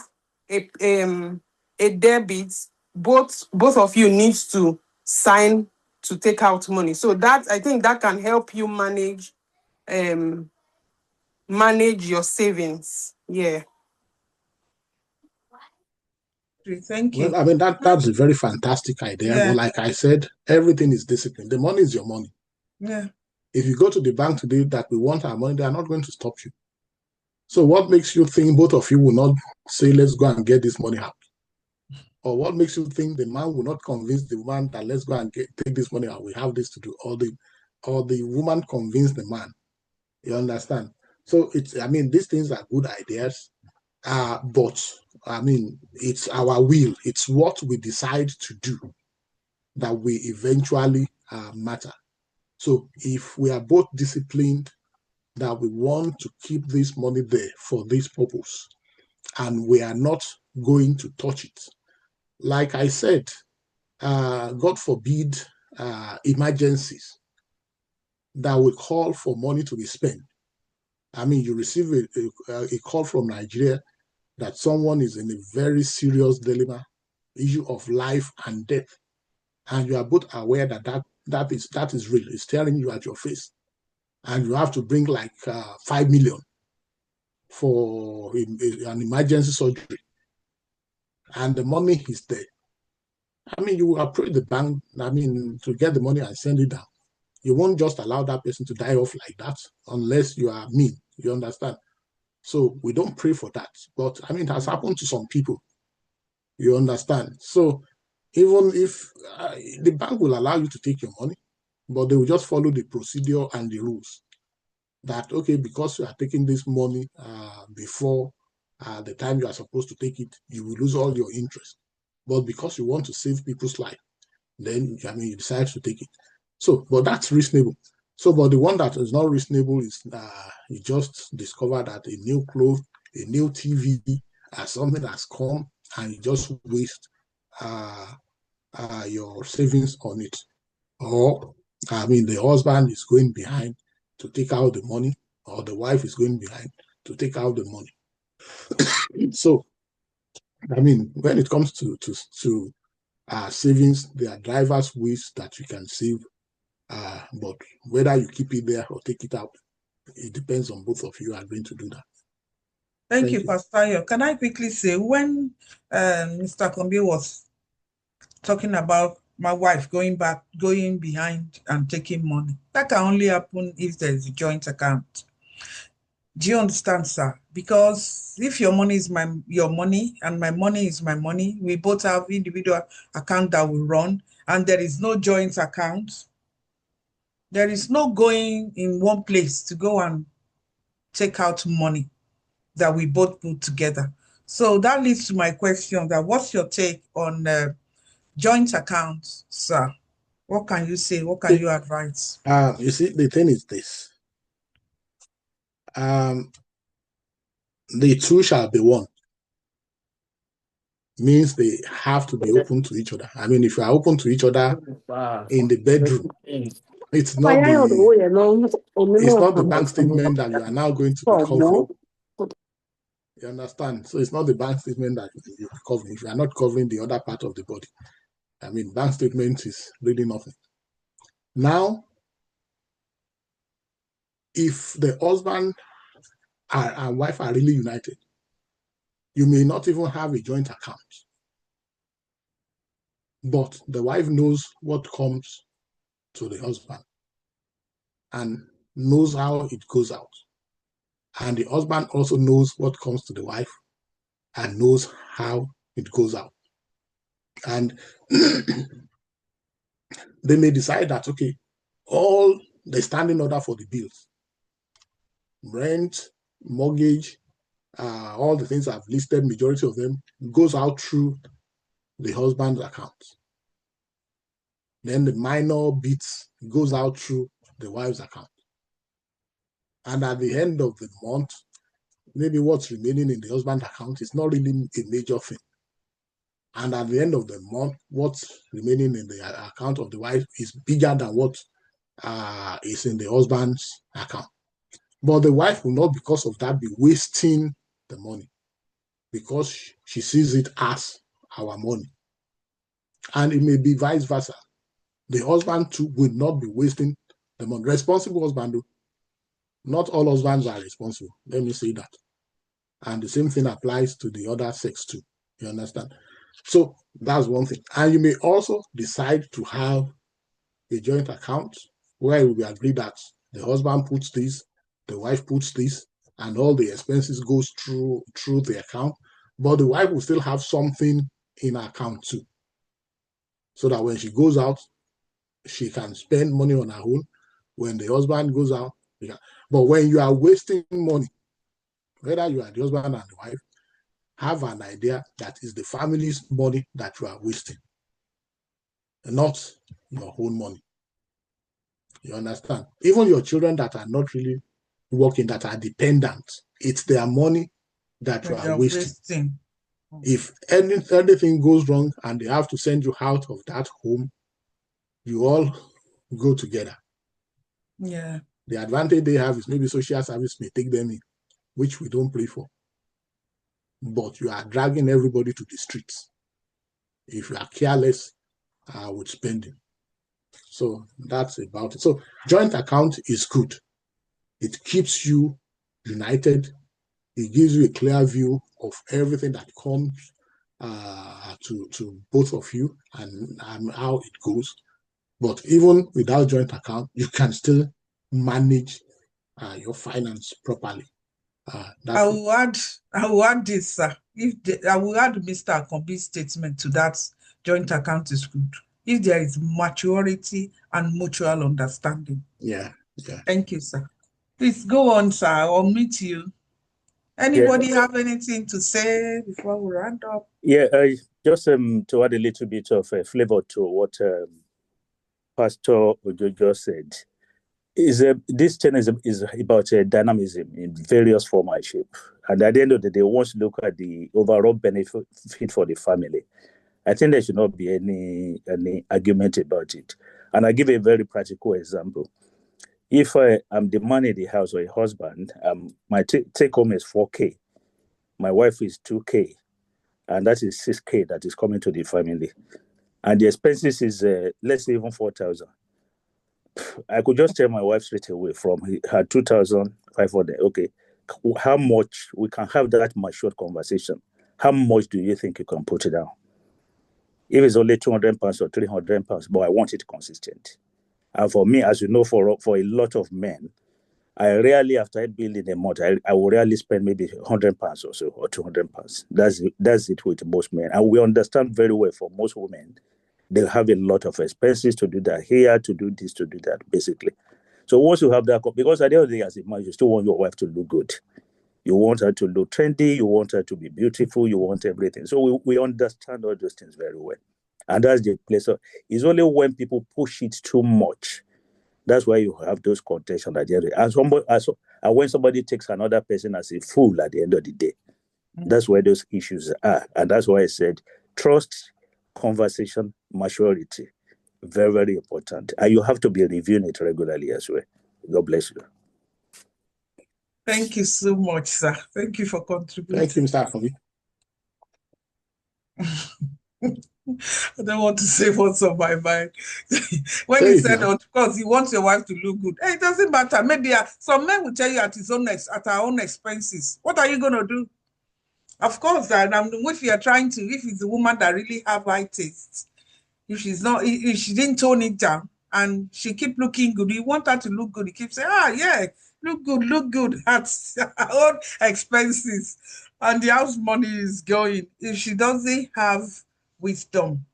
a a debit, both of you need to sign to take out money. So that, I think that can help you manage your savings. Yeah. Thank Well, you. I mean, that's a very fantastic idea. Yeah. But like I said, everything is discipline. The money is your money. Yeah. If you go to the bank today that we want our money, they are not going to stop you. So what makes you think both of you will not say, let's go and get this money out? Or what makes you think the man will not convince the woman that let's go and take this money out? We have this to do. Or the woman convince the man. You understand? So I mean, these things are good ideas. But I mean, it's our will. It's what we decide to do that we eventually matter. So if we are both disciplined that we want to keep this money there for this purpose, and we are not going to touch it, like I said, God forbid emergencies that will call for money to be spent. I mean, you receive a call from Nigeria that someone is in a very serious dilemma, issue of life and death, and you are both aware that is real. It's staring you at your face, and you have to bring like 5 million for an emergency surgery, and the money is there. I mean, you will approach the bank, I mean, to get the money and send it down. You won't just allow that person to die off like that unless you are mean. You understand? So we don't pray for that. But I mean, it has happened to some people. You understand? So even if the bank will allow you to take your money, but they will just follow the procedure and the rules. That, okay, because you are taking this money before the time you are supposed to take it, you will lose all your interest. But because you want to save people's life, then, I mean, you decide to take it. So, but that's reasonable. So, but the one that is not reasonable is you just discover that a new clothes, a new TV, something has come, and you just waste your savings on it. Or, I mean, the husband is going behind to take out the money, or the wife is going behind to take out the money. So, I mean, when it comes to savings, there are diverse ways that you can save, but whether you keep it there or take it out, it depends on both of you are going to do that. Thank you, Pastor Ayo. Can I quickly say, when Mr. Kombi was talking about my wife going behind and taking money, that can only happen if there is a joint account. Do you understand, sir? Because if your money is your money and my money is my money, we both have individual account that we run, and there is no joint account. There is no going in one place to go and take out money that we both put together. So that leads to my question: that what's your take on joint accounts, sir? What can you say? What can you advise? You see, the thing is this. The two shall be one. Means they have to be open to each other. I mean, if you are open to each other in the bedroom, it's not the bank statement that you are now going to be covering. You understand? So it's not the bank statement that you're covering. If you are not covering the other part of the body, I mean, bank statement is really nothing. Now, if the husband and wife are really united, you may not even have a joint account. But the wife knows what comes to the husband and knows how it goes out. And the husband also knows what comes to the wife and knows how it goes out. And they may decide that, okay, all the standing order for the bills, rent, mortgage, all the things I've listed, majority of them goes out through the husband's account. Then the minor bits goes out through the wife's account. And at the end of the month, maybe what's remaining in the husband's account is not really a major thing. And at the end of the month, what's remaining in the account of the wife is bigger than what is in the husband's account. But the wife will not, because of that, be wasting the money, because she sees it as our money. And it may be vice versa. The husband too will not be wasting the money. Responsible husband, not all husbands are responsible. Let me say that. And the same thing applies to the other sex too. You understand? So that's one thing. And you may also decide to have a joint account where we agree that the husband puts this, the wife puts this, and all the expenses goes through the account. But the wife will still have something in her account too. So that when she goes out, she can spend money on her own. When the husband goes out, but when you are wasting money, whether you are the husband and the wife, have an idea that is the family's money that you are wasting, not your own money. You understand? Even your children that are not really working, that are dependent, it's their money that you are wasting. If anything goes wrong and they have to send you out of that home, you all go together. Yeah. The advantage they have is maybe social service may take them in, which we don't pray for. But you are dragging everybody to the streets if you are careless with spending. So that's about it. So joint account is good. It keeps you united. It gives you a clear view of everything that comes to both of you and how it goes. But even without joint account, you can still manage your finance properly. I will add this, sir. I will add Mr. Akombi's statement to that joint account is good. If there is maturity and mutual understanding. Yeah. Thank you, sir. Please go on, sir. I'll meet you. Anybody have anything to say before we round up? Yeah, just to add a little bit of a flavor to what Pastor Ojo just said. This channel is about dynamism in various form and shape. And at the end of the day, once you look at the overall benefit for the family, I think there should not be any argument about it. And I give a very practical example. If I'm the man in the house or a husband, my take home is 4K. My wife is 2K. And that is 6K that is coming to the family. And the expenses is, let's say, even 4,000. I could just tell my wife straight away from her 2,500. Okay, how much we can have that matured conversation? How much do you think you can put it down? If it's only 200 pounds or 300 pounds, but I want it consistent. And for me, as you know, for a lot of men, I rarely, after building a month, I will rarely spend maybe 100 pounds or so, or 200 pounds. That's it with most men. And we understand very well for most women, they have a lot of expenses to do that here, to do this, to do that, basically. So once you have that, because at the end of the day, as a man, you still want your wife to look good. You want her to look trendy. You want her to be beautiful. You want everything. So we understand all those things very well. And that's the place. So it's only when people push it too much, that's why you have those contentions at the end. And when somebody takes another person as a fool at the end of the day, that's where those issues are. And that's why I said trust, conversation, maturity, very, very important. And you have to be reviewing it regularly as well. God bless you. Thank you so much, sir. Thank you for contributing. Thank you, Mr. Akombi. I don't want to say what's on my mind. When he said, of course, he wants your wife to look good. Hey, it doesn't matter. Maybe some men will tell you at our own expenses. What are you going to do? Of course, if you're trying to, if it's a woman that really have high taste, if she didn't tone it down and she keep looking good, you want her to look good. You keep saying, yeah, look good at her own expenses. And the house money is going. If she doesn't have wisdom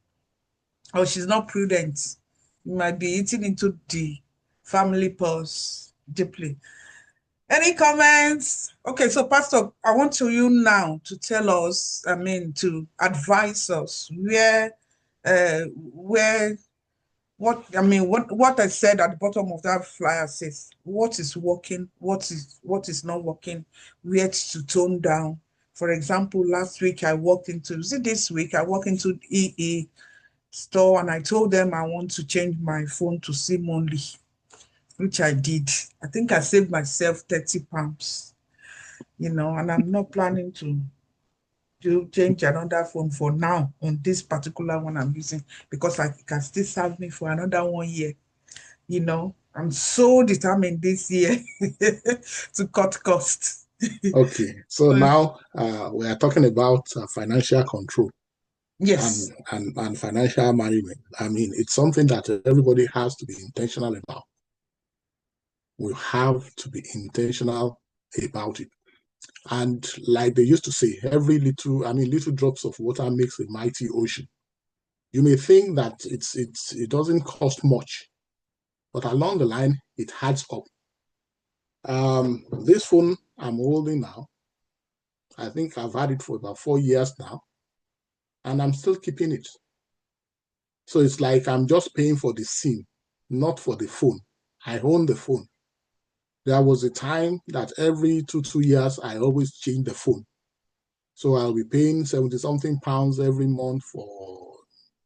or she's not prudent, you might be eating into the family purse deeply. Any comments? Okay, so Pastor, I want you now to tell us, to advise us what I said at the bottom of that flyer says, what is working, what is not working, where to tone down. For example, last week this week I walked into EE store and I told them I want to change my phone to SIM only, which I did. I think I saved myself 30 pounds, and I'm not planning to to change another phone for now on this particular one I'm using, because it can still serve me for another 1 year. I'm so determined this year to cut costs. Okay, so now we are talking about financial control Yes. and financial management. I mean, it's something that everybody has to be intentional about. We have to be intentional about it. And like they used to say, little drops of water makes a mighty ocean. You may think that it doesn't cost much, but along the line, it adds up. This phone I'm holding now, I think I've had it for about 4 years now, and I'm still keeping it. So it's like I'm just paying for the SIM, not for the phone. I own the phone. There was a time that every two years, I always change the phone. So I'll be paying 70 something pounds every month for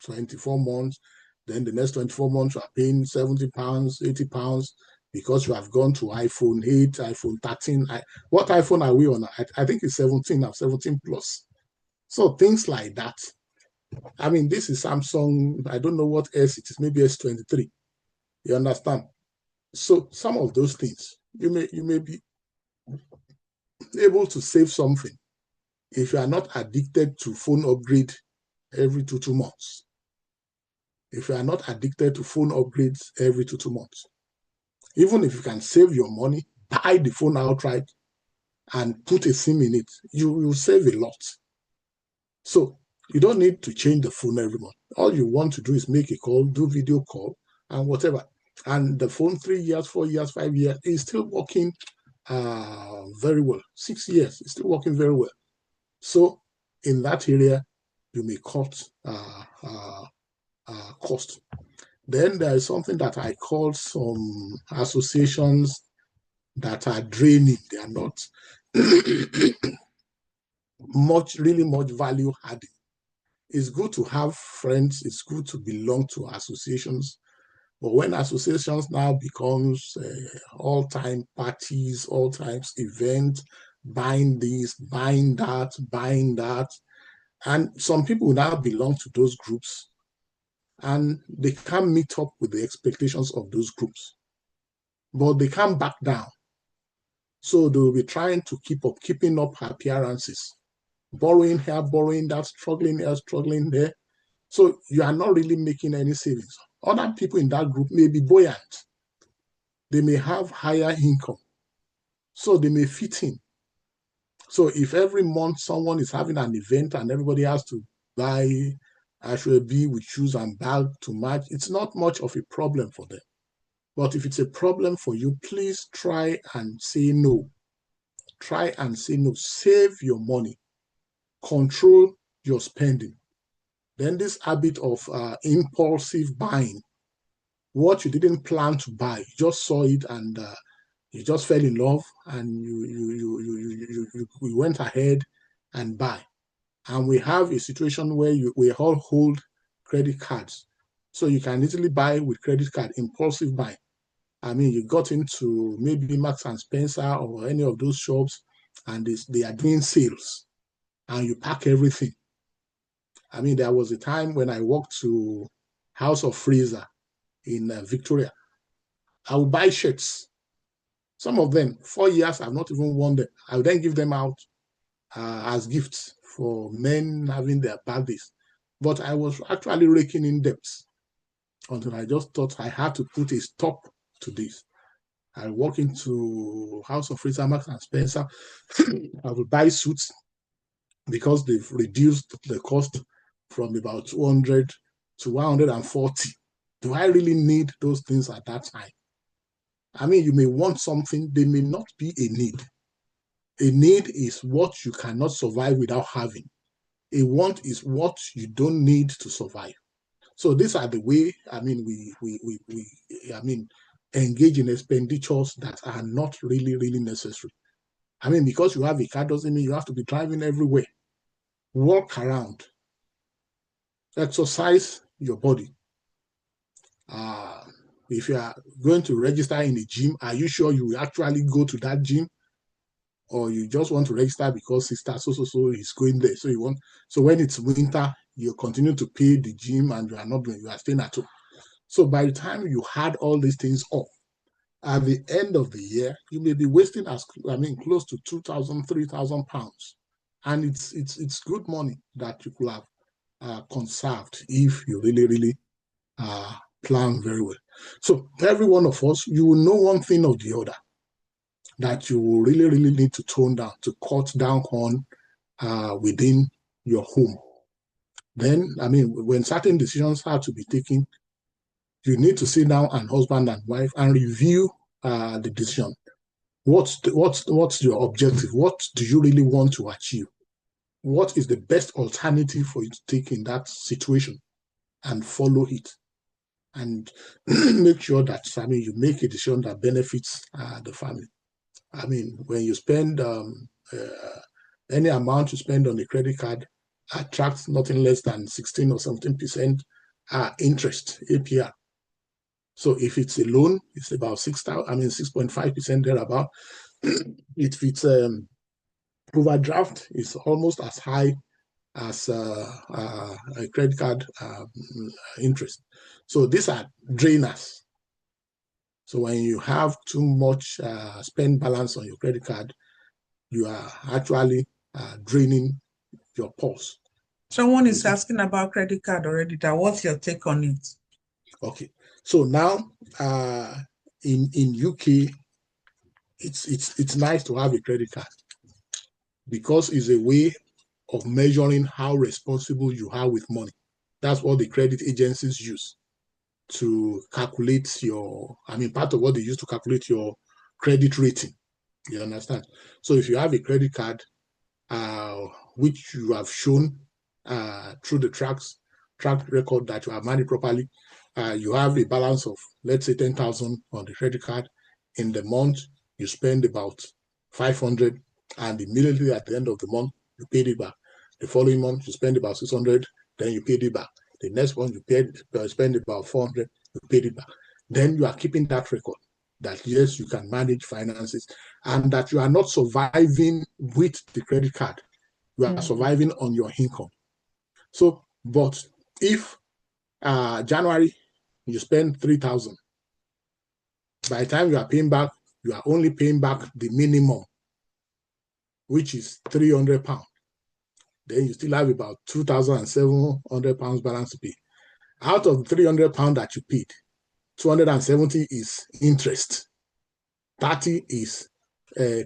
24 months. Then the next 24 months, you are paying 70 pounds, 80 pounds, because you have gone to iPhone 8, iPhone 13. What iPhone are we on? I think it's 17 or 17 plus. So things like that. I mean, this is Samsung. I don't know what S it is, maybe S23. You understand? So some of those things, you may be able to save something if you are not addicted to phone upgrade every two months. If you are not addicted to phone upgrades every two months. Even if you can save your money, buy the phone outright and put a SIM in it, you will save a lot. So you don't need to change the phone every month. All you want to do is make a call, do video call, and whatever. And the phone 3 years, 4 years, 5 years is still working very well. 6 years is still working very well. So in that area, you may cut cost. Then there is something that I call some associations that are draining. They are not really much value adding. It's good to have friends. It's good to belong to associations. But when associations now becomes all-time parties, all-time events, buying this, buying that, and some people now belong to those groups, and they can't meet up with the expectations of those groups, but they can't back down. So they will be trying to keeping up appearances, borrowing here, borrowing that, struggling here, struggling there. So you are not really making any savings. Other people in that group may be buoyant. They may have higher income, so they may fit in. So if every month someone is having an event and everybody has to buy Ashwebi with shoes and bag to match, it's not much of a problem for them. But if it's a problem for you, please try and say no. Try and say no. Save your money. Control your spending. Then this habit of impulsive buying, what you didn't plan to buy, you just saw it and you just fell in love and you went ahead and buy. And we have a situation where we all hold credit cards. So you can easily buy with credit card, impulsive buying. I mean, you got into maybe Marks and Spencer or any of those shops and they are doing sales and you pack everything. I mean, there was a time when I walked to House of Fraser in Victoria. I would buy shirts. Some of them, 4 years, I've not even worn them. I would then give them out as gifts for men having their birthdays. But I was actually raking in debts until I just thought I had to put a stop to this. I walk into House of Fraser, Marks and Spencer. I will buy suits because they've reduced the cost from about 200 to 140. Do I really need those things at that time? I mean, you may want something, they may not be a need. A need is what you cannot survive without having. A want is what you don't need to survive. So these are the way, I mean, we engage in expenditures that are not really, really necessary. I mean, because you have a car doesn't mean you have to be driving everywhere. Walk around. Exercise your body. If you are going to register in a gym, are you sure you will actually go to that gym? or you just want to register because sister so is going there. So when it's winter, you continue to pay the gym and you are staying at home. So by the time you had all these things up, at the end of the year, you may be wasting close to 2,000, 3,000 pounds. And it's good money that you could have conserved if you really plan very well. So every one of us, you will know one thing or the other that you will really need to tone down, to cut down on within your home. Then, when certain decisions have to be taken, you need to sit down and husband and wife and review the decision. What's your objective? What do you really want to achieve? What is the best alternative for you to take in that situation, and follow it, and make sure that you make a decision that benefits the family. When you spend any amount you spend on a credit card attracts nothing less than 16 or 17% interest, APR. So if it's a loan, it's about 6.5% thereabout. If it's overdraft, it's almost as high as a credit card interest. So these are drainers. So when you have too much spend balance on your credit card, you are actually draining your pulse. Someone is asking about credit card already. What's your take on it? Okay, so now in UK, it's nice to have a credit card because it's a way of measuring how responsible you are with money. That's what the credit agencies use to calculate part of what they use to calculate your credit rating. You understand? So if you have a credit card, which you have shown through the track record that you have managed properly, you have a balance of, let's say, 10,000 on the credit card. In the month, you spend about 500, and immediately at the end of the month, you paid it back. The following month, you spend about 600, then you paid it back. The next one, you spend about 400, you paid it back. Then you are keeping that record that, yes, you can manage finances, and that you are not surviving with the credit card. You are surviving on your income. So, but if January, you spend 3,000, by the time you are paying back, you are only paying back the minimum, which is 300 pounds. Then you still have about 2,700 pounds balance to pay. Out of 300 pounds that you paid, 270 is interest, 30 is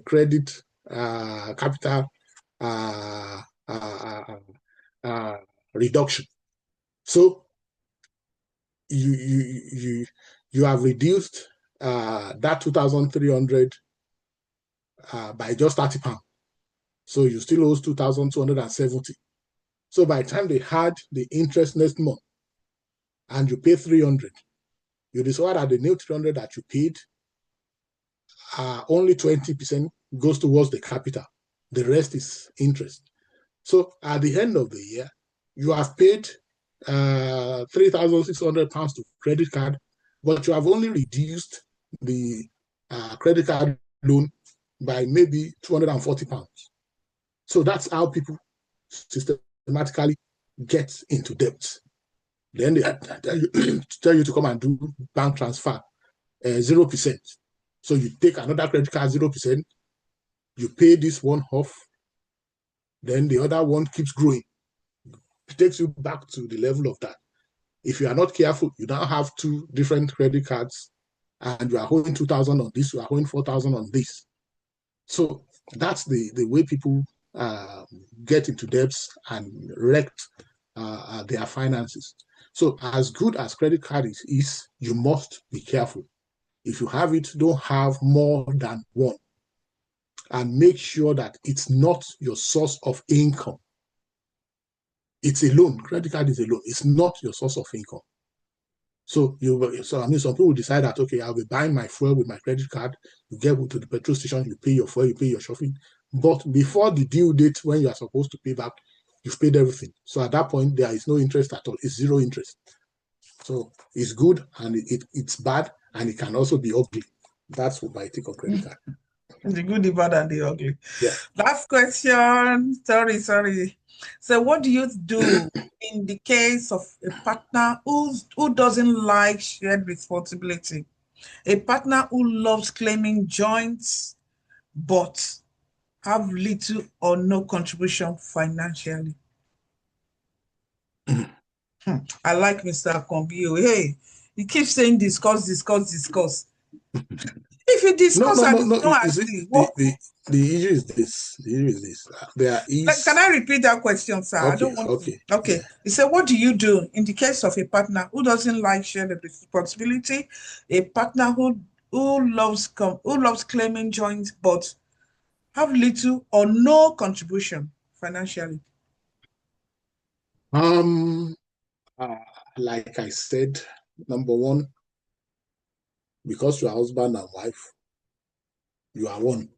credit capital reduction. So you have reduced that 2,300 by just 30 pounds. So you still owe 2,270. So by the time they had the interest next month and you pay 300, you discover that the new 300 that you paid, only 20% goes towards the capital. The rest is interest. So at the end of the year, you have paid 3,600 pounds to credit card, but you have only reduced the credit card loan by maybe 240 pounds. So that's how people systematically get into debt. Then they tell you to come and do bank transfer, 0%. So you take another credit card, 0%, you pay this one off, then the other one keeps growing. It takes you back to the level of that. If you are not careful, you now have two different credit cards, and you are owing 2,000 on this, you are owing 4,000 on this. So that's the way people get into debts and wreck their finances. So as good as credit card is, you must be careful. If you have it, don't have more than one. And make sure that it's not your source of income. It's a loan. Credit card is a loan. It's not your source of income. So some people decide that, okay, I'll be buying my fuel with my credit card. You get to the petrol station, you pay your fuel, you pay your shopping. But before the due date when you are supposed to pay back, you've paid everything. So at that point, there is no interest at all. It's zero interest. So it's good and it's bad, and it can also be ugly. That's my take on credit card. The good, the bad, and the ugly. Yeah. Last question. Sorry. So what do you do in the case of a partner who doesn't like shared responsibility? A partner who loves claiming joints but have little or no contribution financially. I like Mr. Akombio. Hey, he keeps saying discuss. If you discuss and you don't You see, agree, what? the issue is this. The issue is this. There is. Can I repeat that question, sir? I don't want to. Okay. He said, what do you do in the case of a partner who doesn't like shared responsibility, a partner who loves claiming joints but have little or no contribution financially? Like I said, number one, because you are husband and wife, you are one.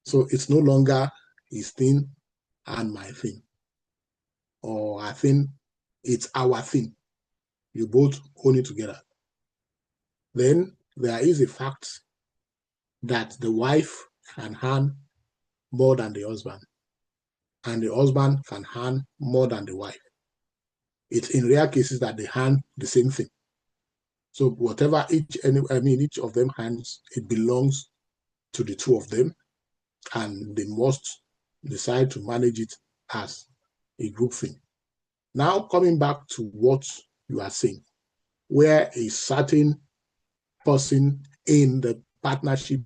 So it's no longer his thing and my thing. Or I think it's our thing. You both own it together. Then there is a fact that the wife can earn more than the husband, and the husband can earn more than the wife. It's in rare cases that they earn the same thing. So whatever each of them earns, it belongs to the two of them, and they must decide to manage it as a group thing. Now, coming back to what you are saying, where a certain person in the partnership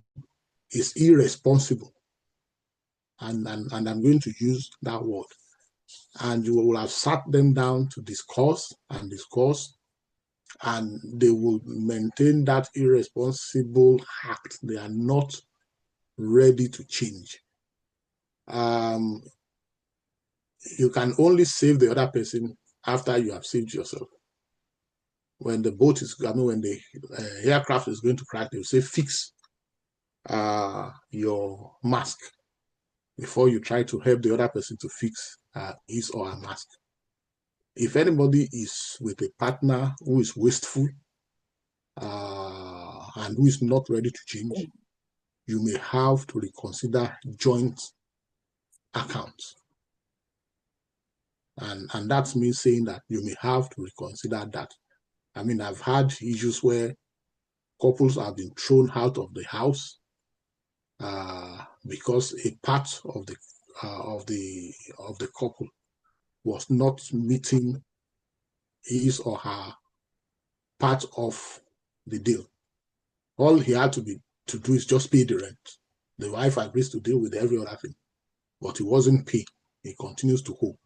is irresponsible, and I'm going to use that word, and you will have sat them down to discuss, and they will maintain that irresponsible act. They are not ready to change. You can only save the other person after you have saved yourself. When the boat is, when the aircraft is going to crash, they'll say, fix your mask before you try to help the other person to fix his or her mask. If anybody is with a partner who is wasteful and who is not ready to change, you may have to reconsider joint accounts. And that's me saying that you may have to reconsider that. I mean, I've had issues where couples have been thrown out of the house because a part of the couple was not meeting his or her part of the deal. All he had to do is just pay the rent. The wife agrees to deal with every other thing, but he wasn't paid. He continues to owe.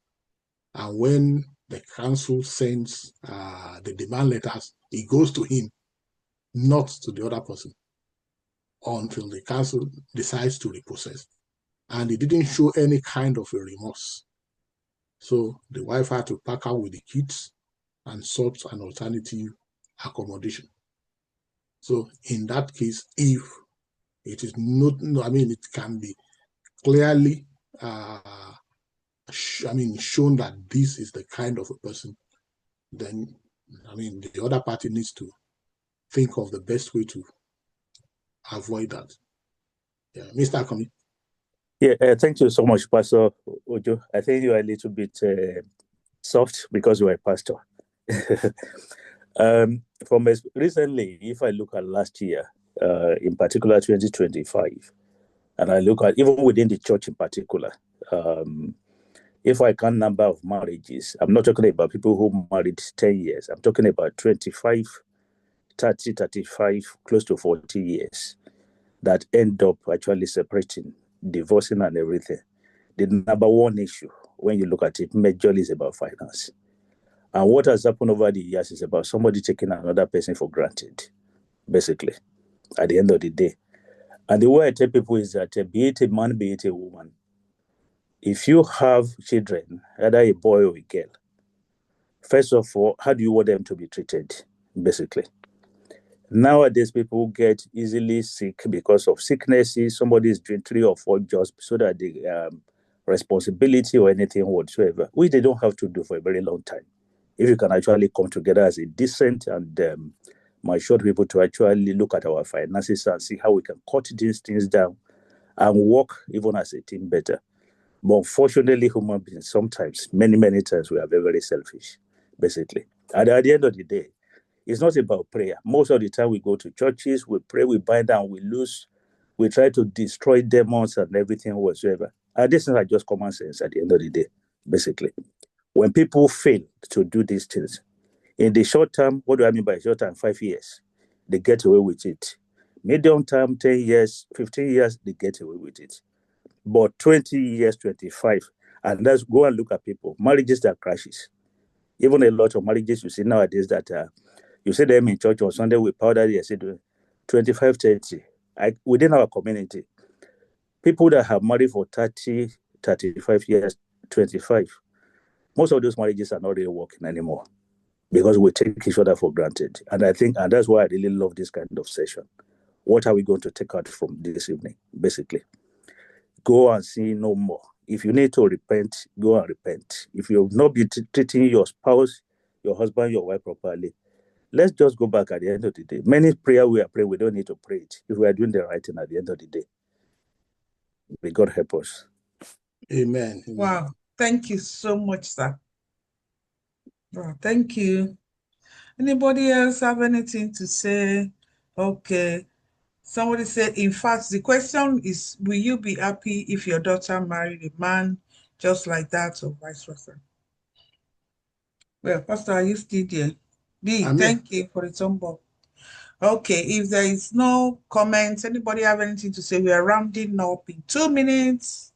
And when the council sends the demand letters, it goes to him, not to the other person, until the council decides to reprocess. And he didn't show any kind of a remorse. So the wife had to pack out with the kids and sought an alternative accommodation. So in that case, if it is not, it can be clearly shown that this is the kind of a person, then the other party needs to think of the best way to avoid that. Yeah, Mr. Akomi. Yeah, thank you so much, Pastor Ojo. I think you are a little bit soft because you are a pastor. From recently, if I look at last year, in particular 2025, and I look at even within the church in particular, if I count number of marriages, I'm not talking about people who married 10 years. I'm talking about 25, 30, 35, close to 40 years that end up actually separating, divorcing and everything. The number one issue, when you look at it, majorly is about finance. And what has happened over the years is about somebody taking another person for granted, basically, at the end of the day. And the way I tell people is that be it a man, be it a woman, if you have children, either a boy or a girl, first of all, how do you want them to be treated, basically? Nowadays, people get easily sick because of sicknesses. Somebody is doing 3 or 4 jobs so that the responsibility or anything whatsoever, which they don't have to do for a very long time. If you can actually come together as a decent and might show people to actually look at our finances and see how we can cut these things down and work even as a team better. But unfortunately, human beings, sometimes, many times, we are very, very selfish, basically. And at the end of the day, it's not about prayer. Most of the time we go to churches, we pray, we bind down, we lose, we try to destroy demons and everything whatsoever. And this is like just common sense at the end of the day, basically. When people fail to do these things, in the short term, what do I mean by short term? 5 years, they get away with it. Medium term, 10 years, 15 years, they get away with it. But 20 years, 25, and let's go and look at people, marriages that crashes. Even a lot of marriages you see nowadays that you see them in church on Sunday with powder, they say 25, 30. Within our community, people that have married for 30, 35 years, 25, most of those marriages are not really working anymore because we take each other for granted. And I think, and that's why I really love this kind of session. What are we going to take out from this evening, basically? Go and sin no more. If you need to repent, go and repent. If you've not been treating your spouse, your husband, your wife properly, let's just go back at the end of the day. Many prayer we are praying, we don't need to pray it if we are doing the right thing at the end of the day. May God help us. Amen. Wow. Thank you so much, sir. Wow, thank you. Anybody else have anything to say? Okay. Somebody said, in fact, the question is, will you be happy if your daughter married a man just like that or vice versa? Well, Pastor, are you still there? Thank you for the thumb up. Okay, if there is no comments, anybody have anything to say? We are rounding up in 2 minutes.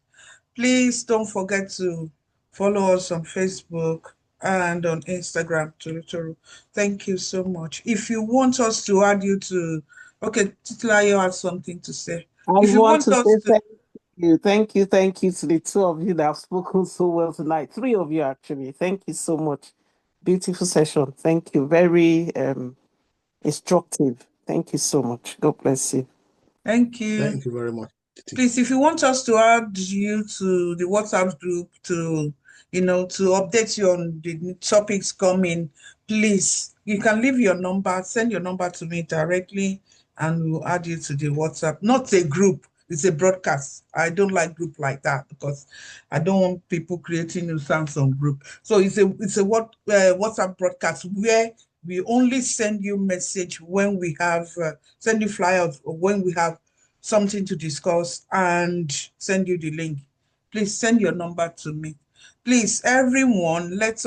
Please don't forget to follow us on Facebook and on Instagram, Tolutoro. Thank you so much. If you want us to add you to, okay, Titilayo has something to say. I If you want to us say to, thank you to the two of you that have spoken so well tonight. 3 of you actually. Thank you so much. Beautiful session. Thank you. Very instructive. Thank you so much. God bless you. Thank you. Thank you very much. Please, if you want us to add you to the WhatsApp group to, to update you on the topics coming, please, you can leave your number, send your number to me directly, and we'll add you to the WhatsApp. Not a group, it's a broadcast. I don't like group like that because I don't want people creating nuisance on group. So it's a WhatsApp broadcast where we only send you message when we have, send you flyers or when we have something to discuss and send you the link. Please send your number to me. Please, everyone, let us